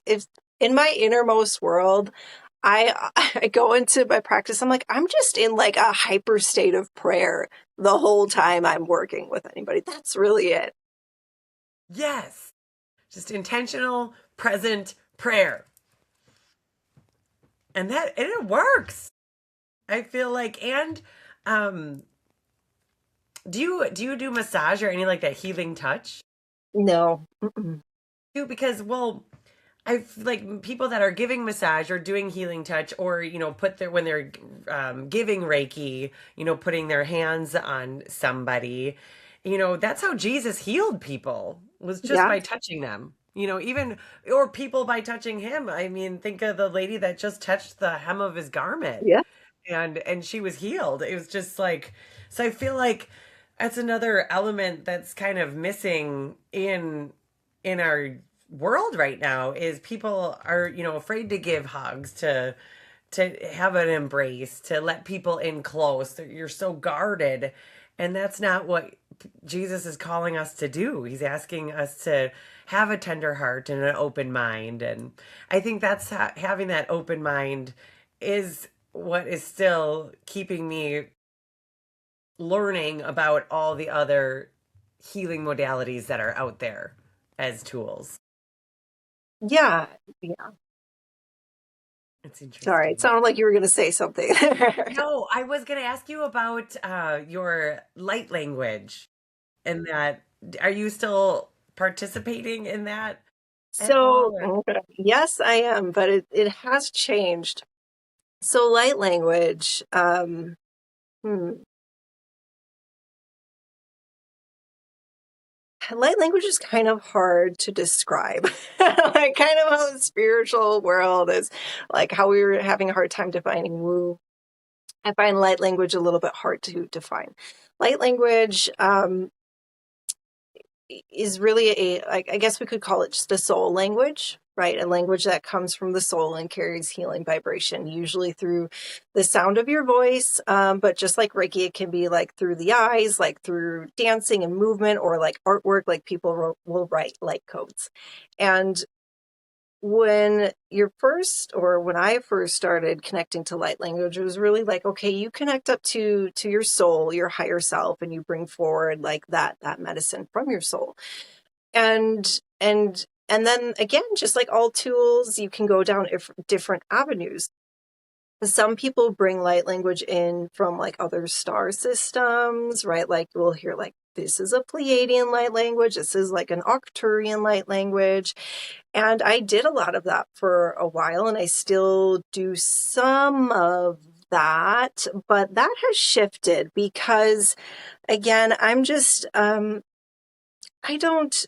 if in my innermost world, I go into my practice, I'm like, I'm just in like a hyper state of prayer the whole time I'm working with anybody. That's really it. yes, just intentional present prayer. And it works. I feel like and um do you do massage or any like that healing touch? No. Mm-mm. Because well, I've like people that are giving massage or doing healing touch or put their when they're giving Reiki, putting their hands on somebody, that's how Jesus healed people was just Yeah. by touching them. Even or people by touching him. I mean, think of the lady that just touched the hem of his garment Yeah. and she was healed. It was just like so I feel like that's another element that's kind of missing in our world right now is people are afraid to give hugs to have an embrace, to let people in close. You're so guarded. And that's not what Jesus is calling us to do. He's asking us to have a tender heart and an open mind. And I think that's having that open mind is what is still keeping me learning about all the other healing modalities that are out there as tools. Yeah. Yeah. It's Sorry, it interesting. sounded like you were going to say something. No, I was going to ask you about your light language and that. Are you still participating in that at So, all? Or? yes, I am, but it has changed. So, light language, hmm, light language is kind of hard to describe. Like, kind of how the spiritual world is, like how we were having a hard time defining woo. I find light language a little bit hard to define. Light language, is really I guess we could call it just a soul language, right? A language that comes from the soul and carries healing vibration, usually through the sound of your voice. But just like Reiki, it can be like through the eyes, like through dancing and movement, or like artwork, like people will write light codes. And when I first started connecting to light language, it was really like, okay, you connect up to your soul, your higher self, and you bring forward like that medicine from your soul. And then again, just like all tools, you can go down different avenues. Some people bring light language in from like other star systems, right? Like we'll hear like, this is a Pleiadian light language, this is like an Arcturian light language. And I did a lot of that for a while, and I still do some of that, but that has shifted because again, I'm just I don't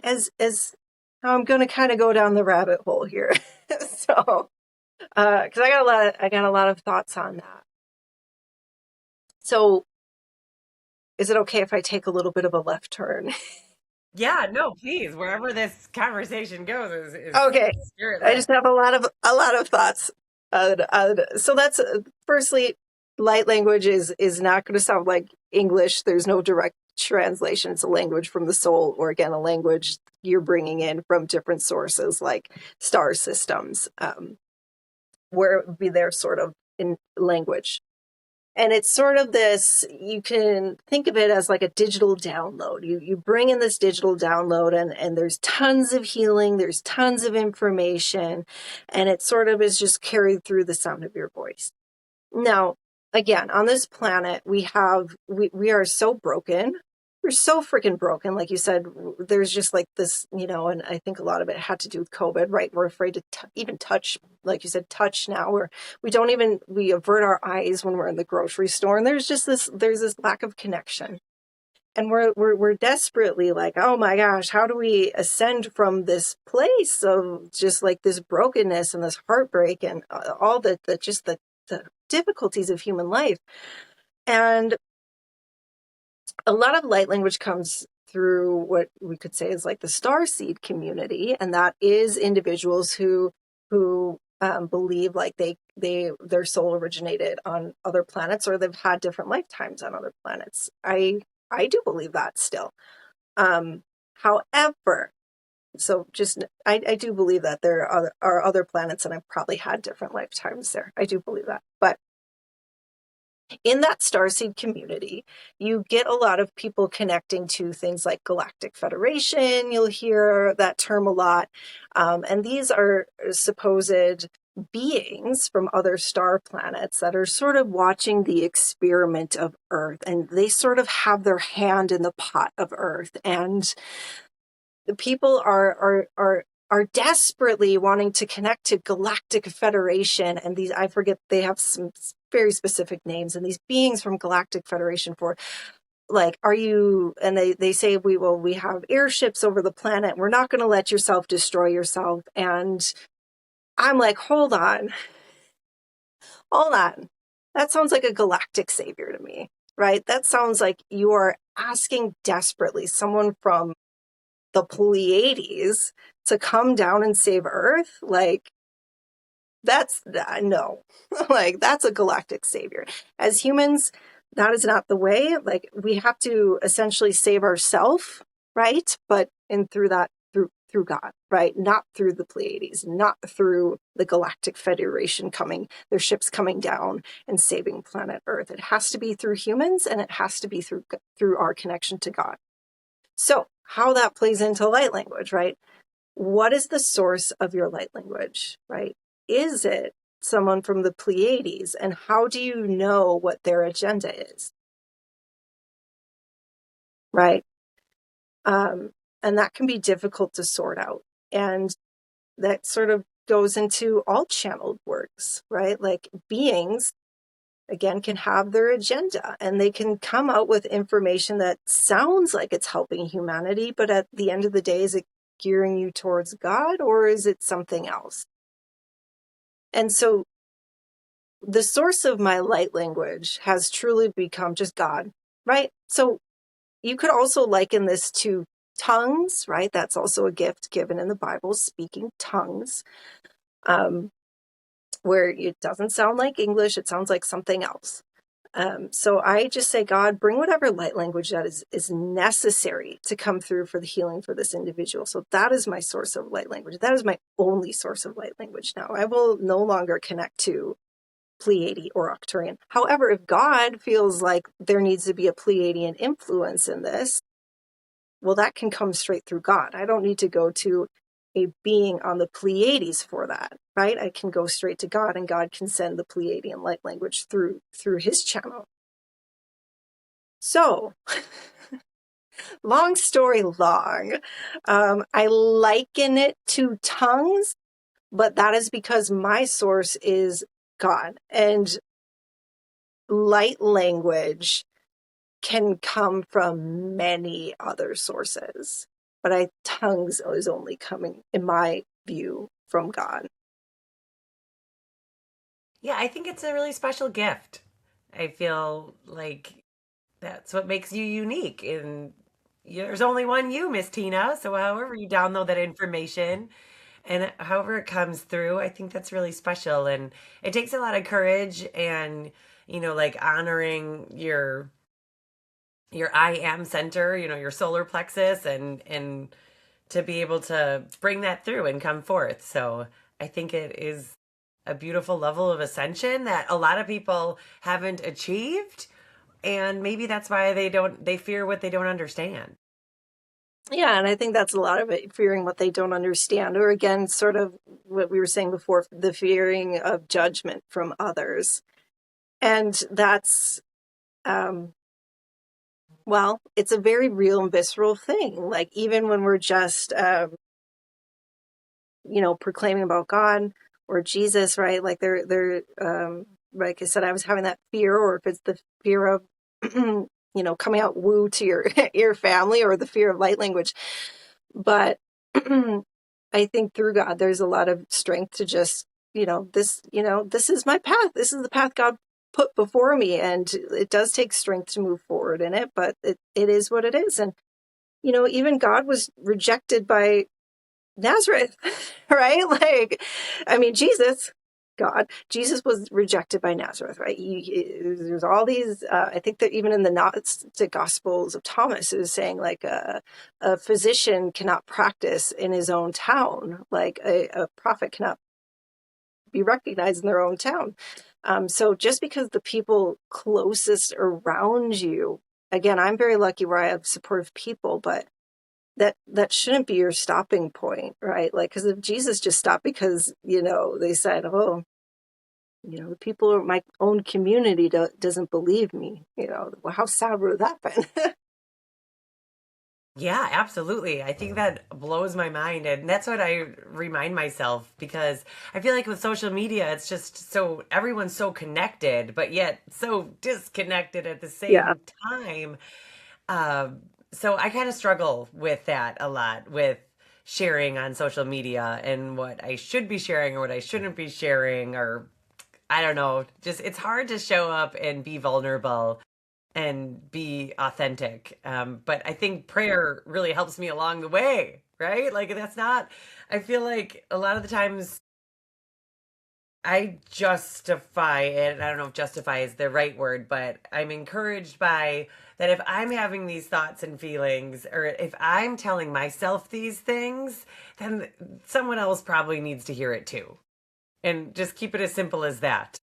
as I'm going to kind of go down the rabbit hole here. So, because I got a lot of thoughts on that. So, is it okay if I take a little bit of a left turn? Yeah, no, please. Wherever this conversation goes Okay, is spirit I led. just have a lot of thoughts. So that's firstly, light language is not going to sound like English. There's no direct translation. It's a language from the soul, or again, a language you're bringing in from different sources like star systems, where it would be their sort of in language. And it's sort of this, you can think of it as like a digital download. You bring in this digital download, and there's tons of healing, there's tons of information, and it sort of is just carried through the sound of your voice. Now, again, on this planet, we are so broken. We're so freaking broken. Like you said, there's just like this, and I think a lot of it had to do with COVID, right? We're afraid to even touch, like you said, touch now, or we avert our eyes when we're in the grocery store. And there's this lack of connection. And we're desperately like, oh my gosh, how do we ascend from this place of just like this brokenness and this heartbreak and all the difficulties of human life? And a lot of light language comes through what we could say is like the star seed community, and that is individuals who believe like their soul originated on other planets, or they've had different lifetimes on other planets. I do believe that still. However, so just I do believe that there are other planets, and I've probably had different lifetimes there. I do believe that, but in that starseed community, you get a lot of people connecting to things like Galactic Federation. You'll hear that term a lot. And these are supposed beings from other star planets that are sort of watching the experiment of Earth. And they sort of have their hand in the pot of Earth. And the people are desperately wanting to connect to Galactic Federation, and these, I forget, they have some very specific names, and these beings from Galactic Federation for like, are you, and they say, we have airships over the planet, we're not going to let yourself destroy yourself. And I'm like, hold on, that sounds like a galactic savior to me, right? That sounds like you are asking desperately someone from the Pleiades to come down and save Earth. Like, That's no, like that's a galactic savior. As humans, that is not the way. Like we have to essentially save ourselves, right? But and through that, through God, right? Not through the Pleiades, not through the Galactic Federation coming, their ships coming down and saving planet Earth. It has to be through humans, and it has to be through our connection to God. So how that plays into light language, right? What is the source of your light language, right? Is it someone from the Pleiades? And how do you know what their agenda is, right? Um, and that can be difficult to sort out. And that sort of goes into all channeled works, right? Like beings, again, can have their agenda and they can come out with information that sounds like it's helping humanity, but at the end of the day, is it gearing you towards God or is it something else? And so the source of my light language has truly become just God, right? So you could also liken this to tongues, right? That's also a gift given in the Bible, speaking tongues, where it doesn't sound like English, it sounds like something else. So I just say, God, bring whatever light language that is necessary to come through for the healing for this individual. So that is my source of light language. That is my only source of light language now. I will no longer connect to Pleiadian or Arcturian. However, if God feels like there needs to be a Pleiadian influence in this, well, that can come straight through God. I don't need to go to a being on the Pleiades for that, right? I can go straight to God, and God can send the Pleiadian light language through his channel. So, long story long, I liken it to tongues, but that is because my source is God, and light language can come from many other sources, but tongues is only coming, in my view, from God. Yeah, I think it's a really special gift. I feel like that's what makes you unique. And there's only one you, Miss Tina. So however you download that information and however it comes through, I think that's really special. And it takes a lot of courage and, like honoring your I am center, your solar plexus and to be able to bring that through and come forth. So I think it is a beautiful level of ascension that a lot of people haven't achieved. And maybe that's why they fear what they don't understand. Yeah, and I think that's a lot of it, fearing what they don't understand, or again, sort of what we were saying before, the fearing of judgment from others. And that's, well, it's a very real and visceral thing. Like, even when we're just, proclaiming about God or Jesus, right? Like like I said, I was having that fear, or if it's the fear of, coming out woo to your family, or the fear of light language. But I think through God, there's a lot of strength to just, this is my path. This is the path God put before me. And it does take strength to move forward in it, but it is what it is. And, even God was rejected by Nazareth, right? Like, I mean, Jesus was rejected by Nazareth, right? There's all these, I think that even in the Gnostic Gospels of Thomas, it was saying like a physician cannot practice in his own town, like a prophet cannot be recognized in their own town. So just because the people closest around you, again, I'm very lucky where I have supportive people, but that shouldn't be your stopping point, right? Like, because if Jesus just stopped because, they said, oh, the people in my own community doesn't believe me, well, how sad would that been? Yeah, absolutely. I think that blows my mind. And that's what I remind myself because I feel like with social media, it's just so everyone's so connected, but yet so disconnected at the Yeah. same time. So I kind of struggle with that a lot with sharing on social media and what I should be sharing or what I shouldn't be sharing, or I don't know. Just it's hard to show up and be vulnerable and be authentic. But I think prayer really helps me along the way, right? Like that's not, I feel like a lot of the times I justify it. I don't know if justify is the right word, but I'm encouraged by that if I'm having these thoughts and feelings, or if I'm telling myself these things, then someone else probably needs to hear it too. And just keep it as simple as that.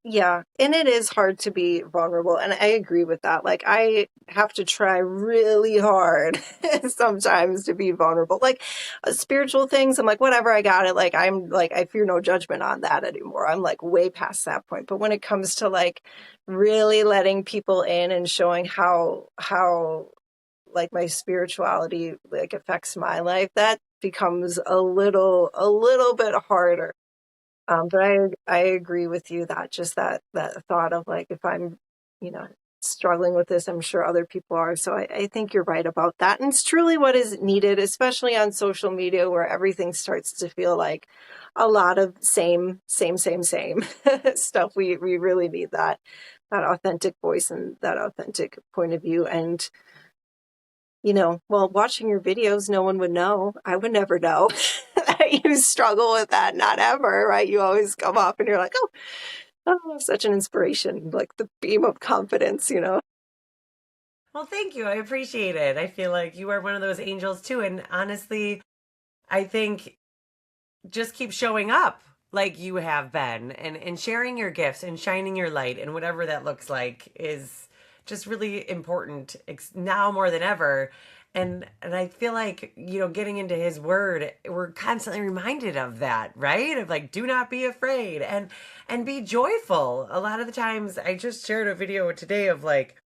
Yeah, and it is hard to be vulnerable, and I agree with that. Like, I have to try really hard sometimes to be vulnerable. Like, spiritual things, I'm like, whatever, I got it. Like, I'm like, I fear no judgment on that anymore. I'm like way past that point. But when it comes to like really letting people in and showing how like my spirituality like affects my life, that becomes a little bit harder. But I agree with you that just that thought of like if I'm, you know, struggling with this, I'm sure other people are. So I think you're right about that. And it's truly what is needed, especially on social media where everything starts to feel like a lot of same stuff. We really need that authentic voice and that authentic point of view. And well, watching your videos, no one would know. I would never know that you struggle with that. Not ever, right? You always come up and you're like, oh, such an inspiration, like the beam of confidence. Well, thank you. I appreciate it. I feel like you are one of those angels too. And honestly, I think just keep showing up like you have been, and sharing your gifts and shining your light, and whatever that looks like is just really important now more than ever. And I feel like, getting into his word, we're constantly reminded of that, right? Of like, do not be afraid, and be joyful. A lot of the times, I just shared a video today of like,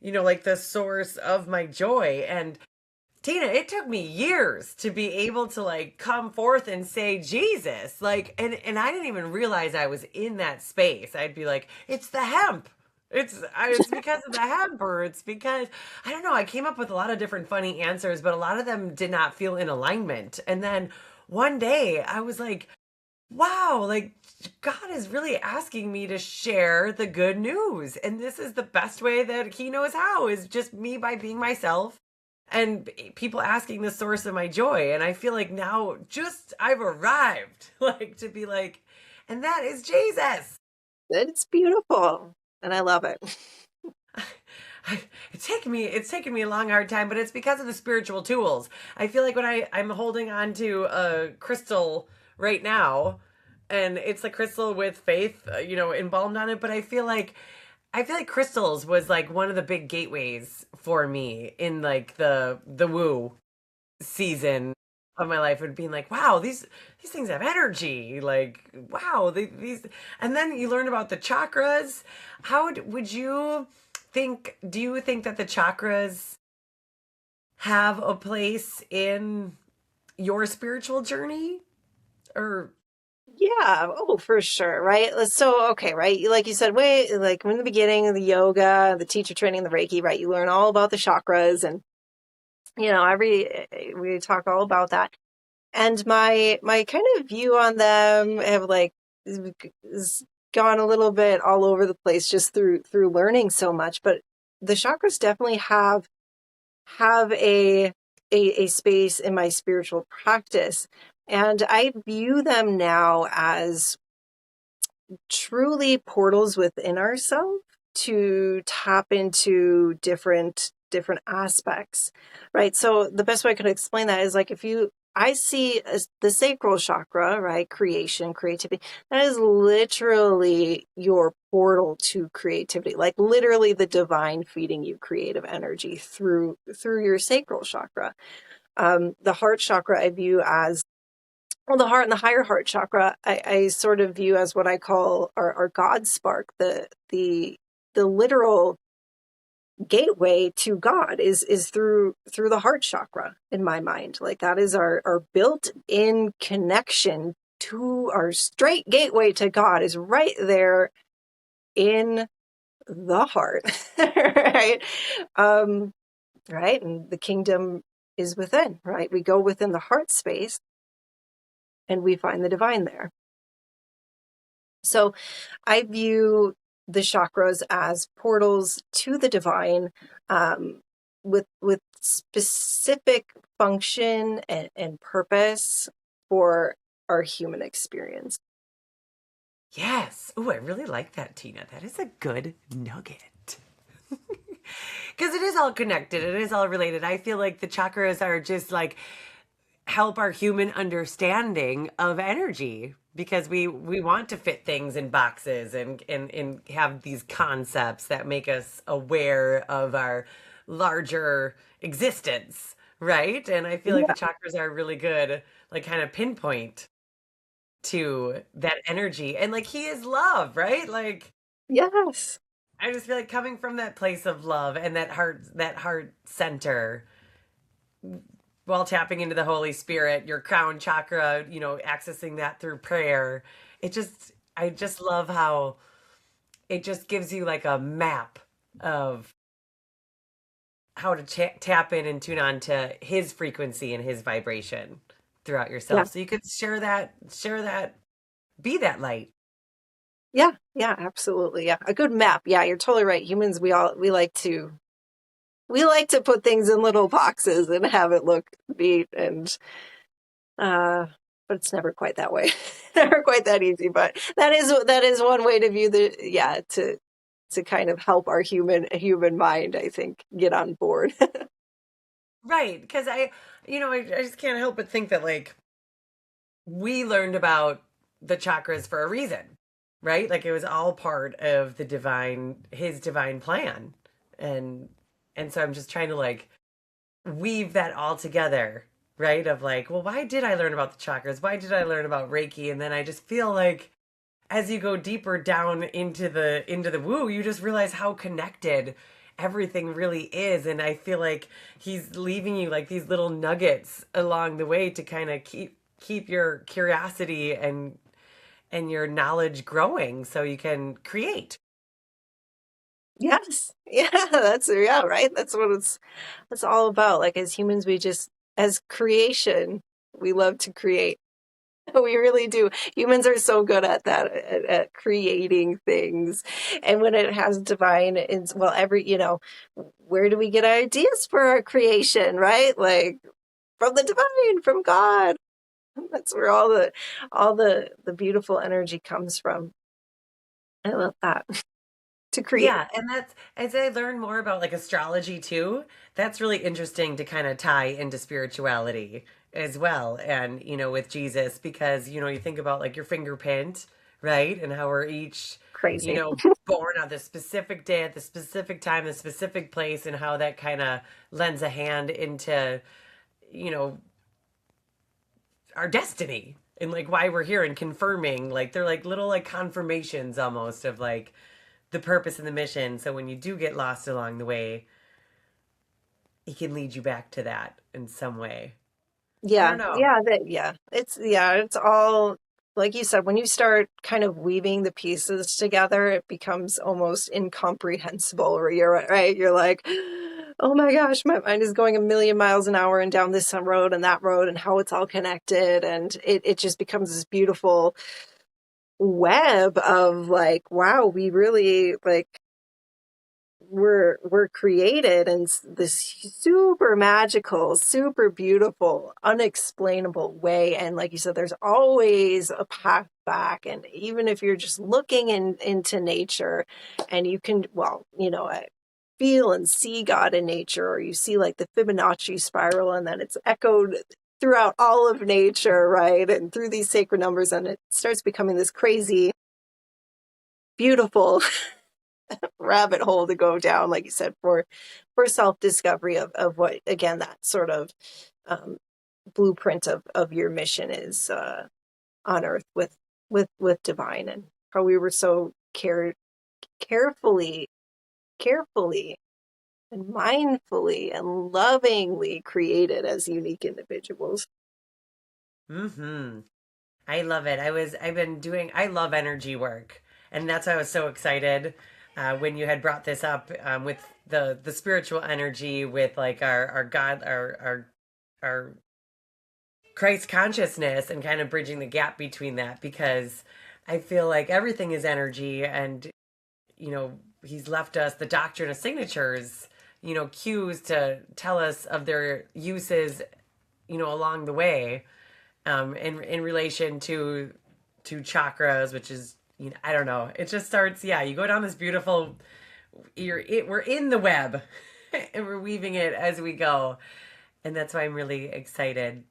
like the source of my joy. And Tina, it took me years to be able to like come forth and say Jesus. Like, and I didn't even realize I was in that space. I'd be like, it's the hemp. It's because of the hemp, or it's because I don't know. I came up with a lot of different funny answers, but a lot of them did not feel in alignment. And then one day I was like, wow, like God is really asking me to share the good news. And this is the best way that he knows how, is just me by being myself, and people asking the source of my joy. And I feel like now just I've arrived, like to be like, and that is Jesus. It's beautiful and I love it. It's taken me a long hard time, but it's because of the spiritual tools. I feel like when I'm holding on to a crystal right now, and it's a crystal with faith, embalmed on it, but I feel like crystals was like one of the big gateways for me in like the woo season of my life, and being like, wow, these things have energy. Like, wow, these, and then you learn about the chakras. Would you think? Do you think that the chakras have a place in your spiritual journey, or? Yeah, oh, for sure, right? So, okay, right? Like you said, like in the beginning of the yoga, the teacher training, the Reiki, right? You learn all about the chakras and, we talk all about that. And my kind of view on them have like is gone a little bit all over the place just through learning so much. But the chakras definitely have a space in my spiritual practice. And I view them now as truly portals within ourselves to tap into different aspects, right? So the best way I could explain that is like if you I see as the sacral chakra, right? Creation, creativity. That is literally your portal to creativity, like literally the divine feeding you creative energy through your sacral chakra. The heart chakra I view as well, the heart and the higher heart chakra, I sort of view as what I call our God spark, the literal gateway to God is through the heart chakra in my mind. Like that is our built-in connection to our straight gateway to God is right there in the heart. Right? Um, right. And the kingdom is within, right? We go within the heart space and we find the divine there. So I view the chakras as portals to the divine, with specific function and purpose for our human experience. Yes. Oh, I really like that, Tina. That is a good nugget. Because it is all connected, it is all related. I feel like the chakras are just like help our human understanding of energy because we want to fit things in boxes and have these concepts that make us aware of our larger existence, right? And I feel like the Yeah. chakras are really good, like kind of pinpoint to that energy. And like he is love, right? Like Yes. I just feel like coming from that place of love and that heart center while tapping into the Holy Spirit, your crown chakra, accessing that through prayer. I just love how it just gives you like a map of how to tap in and tune on to his frequency and his vibration throughout Yeah. yourself. So you could share that, be that light. Yeah. Yeah. Absolutely. Yeah. A good map. Yeah. You're totally right. Humans, we like to put things in little boxes and have it look neat and uh but it's never quite that way. Never quite that easy, but that is one way to view the yeah, to kind of help our human mind, I think, get on board. Right. Because I just can't help but think that like we learned about the chakras for a reason, right? Like it was all part of his divine plan. And and so I'm just trying to like weave that all together, right? Of like, well, why did I learn about the chakras? Why did I learn about Reiki? And then I just feel like as you go deeper down into the woo, you just realize how connected everything really is. And I feel like he's leaving you like these little nuggets along the way to kind of keep your curiosity and your knowledge growing so you can create. Yes. Yeah, yeah, right. That's all about. Like as humans, as creation, we love to create. We really do. Humans are so good at that, at creating things. And when it has divine, it's, well, where do we get ideas for our creation, right? Like from the divine, from God. That's where all the beautiful energy comes from. I love that. To create. Yeah, and that's as I learn more about like astrology too, that's really interesting to kind of tie into spirituality as well. And, with Jesus, because, you think about like your fingerprint, right? And how we're each, you Crazy. know, born on the specific day at the specific time, the specific place, and how that kind of lends a hand into, you know, our destiny and like why we're here and confirming like they're like little like confirmations almost of like the purpose and the mission. So when you do get lost along the way, he can lead you back to that in some way. I Yeah, don't know. yeah, it's all like you said, when you start kind of weaving the pieces together, it becomes almost incomprehensible. Or you're right, you're like, oh my gosh, my mind is going a million miles an hour and down this road and that road and how it's all connected, and it just becomes this beautiful web of like, wow, we really like we're created in this super magical, super beautiful, unexplainable way. And like you said, there's always a path back. And even if you're just looking into nature and you can, well, feel and see God in nature, or you see like the Fibonacci spiral and then it's echoed throughout all of nature, right? And through these sacred numbers, and it starts becoming this crazy, beautiful rabbit hole to go down, like you said, for self-discovery of what, again, that sort of um, blueprint of your mission is on earth with divine, and how we were so carefully carefully and mindfully and lovingly created as unique individuals. Mm-hmm. I love it. I love energy work. And that's why I was so excited when you had brought this up with the spiritual energy with like our God, our Christ consciousness and kind of bridging the gap between that because I feel like everything is energy and he's left us the doctrine of signatures, cues to tell us of their uses, along the way. in relation to chakras, which is, I don't know. It just starts, yeah, you go down this beautiful, we're in the web and we're weaving it as we go. And that's why I'm really excited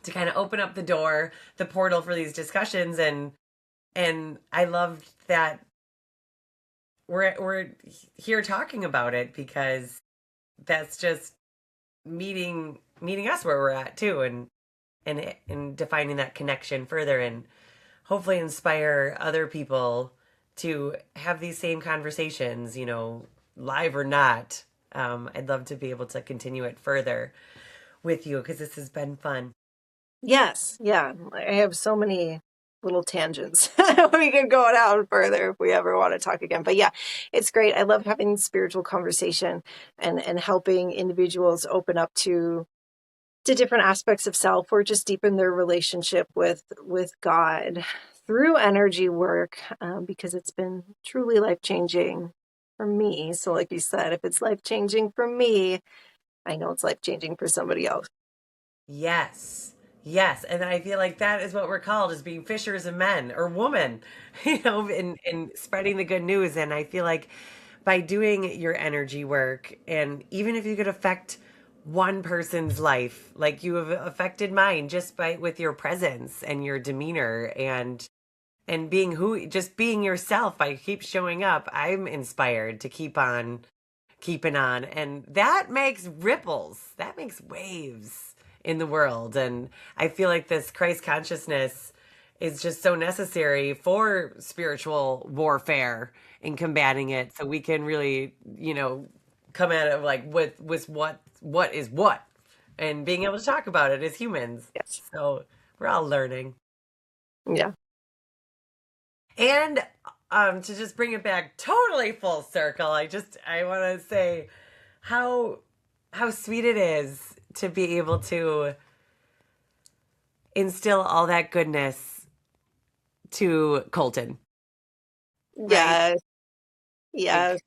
to kind of open up the door, the portal for these discussions. And I love that we're here talking about it, because that's just meeting us where we're at too, and defining that connection further, and hopefully inspire other people to have these same conversations, live or not. I'd love to be able to continue it further with you, because this has been fun. Yes, yeah. I have so many little tangents. We could go down further if we ever want to talk again. But yeah, it's great. I love having spiritual conversation and helping individuals open up to different aspects of self, or just deepen their relationship with God through energy work, because it's been truly life-changing for me. So like you said, if it's life-changing for me, I know it's life-changing for somebody else. Yes. Yes. And I feel like that is what we're called, as being fishers of men or women, in spreading the good news. And I feel like by doing your energy work, and even if you could affect one person's life, like you have affected mine, just by with your presence and your demeanor, and just being yourself, by keep showing up, I'm inspired to keep on keeping on. And that makes ripples, that makes waves in the world. And I feel like this Christ consciousness is just so necessary for spiritual warfare and combating it, so we can really, come at it like with what is what, and being able to talk about it as humans. Yes. So we're all learning. Yeah. And to just bring it back totally full circle, I want to say how sweet it is to be able to instill all that goodness to Colton, right? Yes. Yes. Like,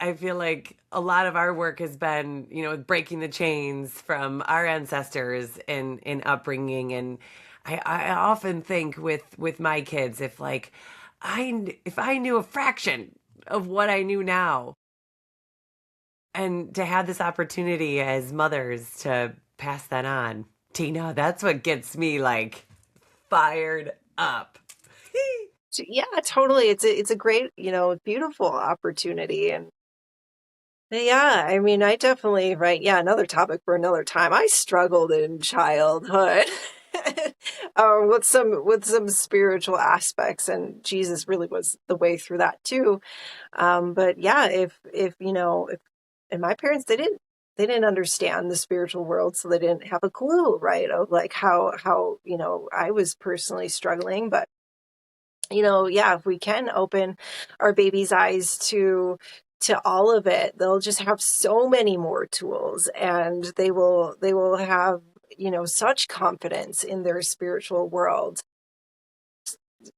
I feel like a lot of our work has been, breaking the chains from our ancestors and upbringing. And I often think with my kids, if I knew a fraction of what I knew now, and to have this opportunity as mothers to pass that on, Tina, that's what gets me like fired up. Yeah, totally. It's a great, beautiful opportunity. And yeah, I mean, I definitely, right. Yeah, another topic for another time. I struggled in childhood. With some spiritual aspects, and Jesus really was the way through that too. But yeah, if and my parents, they didn't understand the spiritual world, so they didn't have a clue, right, of like how I was personally struggling. But yeah, if we can open our babies' eyes to all of it, they'll just have so many more tools, and they will have, such confidence in their spiritual world.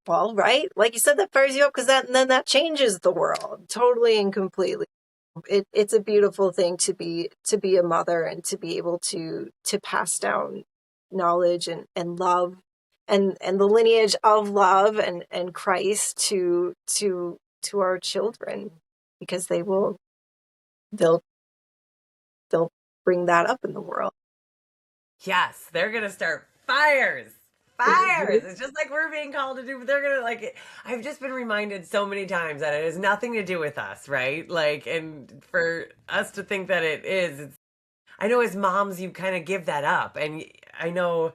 Well, right, like you said, that fires you up, because then that changes the world totally and completely. It's a beautiful thing to be a mother, and to be able to pass down knowledge and love, and the lineage of love and Christ to our children, because they'll they'll bring that up in the world. Yes, they're gonna start fires. Fires. It's just like we're being called to do, but they're gonna like it. I've just been reminded so many times that it has nothing to do with us, right? Like, and for us to think that it is, I know as moms you kind of give that up, and I know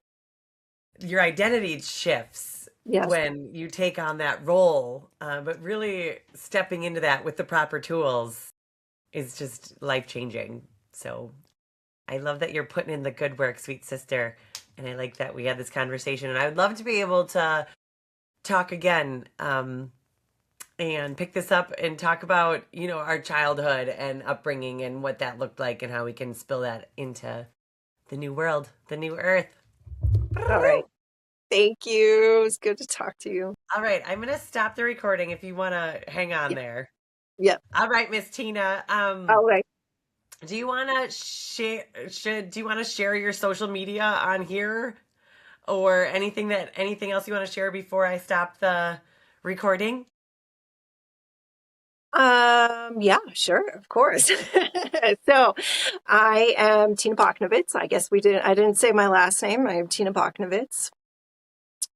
your identity shifts Yes. when you take on that role, but really stepping into that with the proper tools is just life changing. So I love that you're putting in the good work, sweet sister. And I like that we had this conversation. And I would love to be able to talk again, and pick this up and talk about, our childhood and upbringing and what that looked like, and how we can spill that into the new world, the new earth. All right. Thank you. It was good to talk to you. All right. I'm going to stop the recording if you want to hang on Yeah. there. Yeah. All right, Miss Tina. All right. Do you want to share your social media on here? or anything else you want to share before I stop the recording? Yeah, sure, of course. So I am Tina Paknovitz. I didn't say my last name. I am Tina Paknovitz.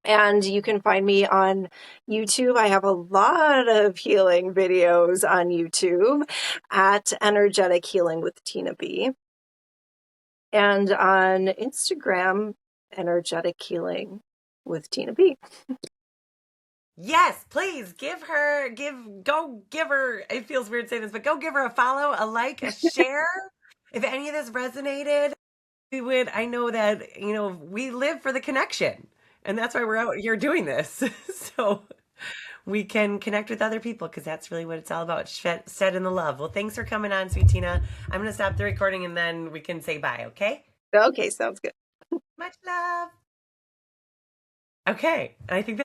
And you can find me on YouTube. I have a lot of healing videos on YouTube at Energetic Healing with Tina B. And on Instagram, Energetic Healing with Tina B. Yes, please go give her, it feels weird saying this, but go give her a follow, a like, a share. If any of this resonated, I know that, we live for the connection. And that's why we're out here doing this. So we can connect with other people because that's really what it's all about. Set in the love. Well, thanks for coming on, sweet Tina. I'm going to stop the recording and then we can say bye, okay? Okay, sounds good. Much love. Okay. And I think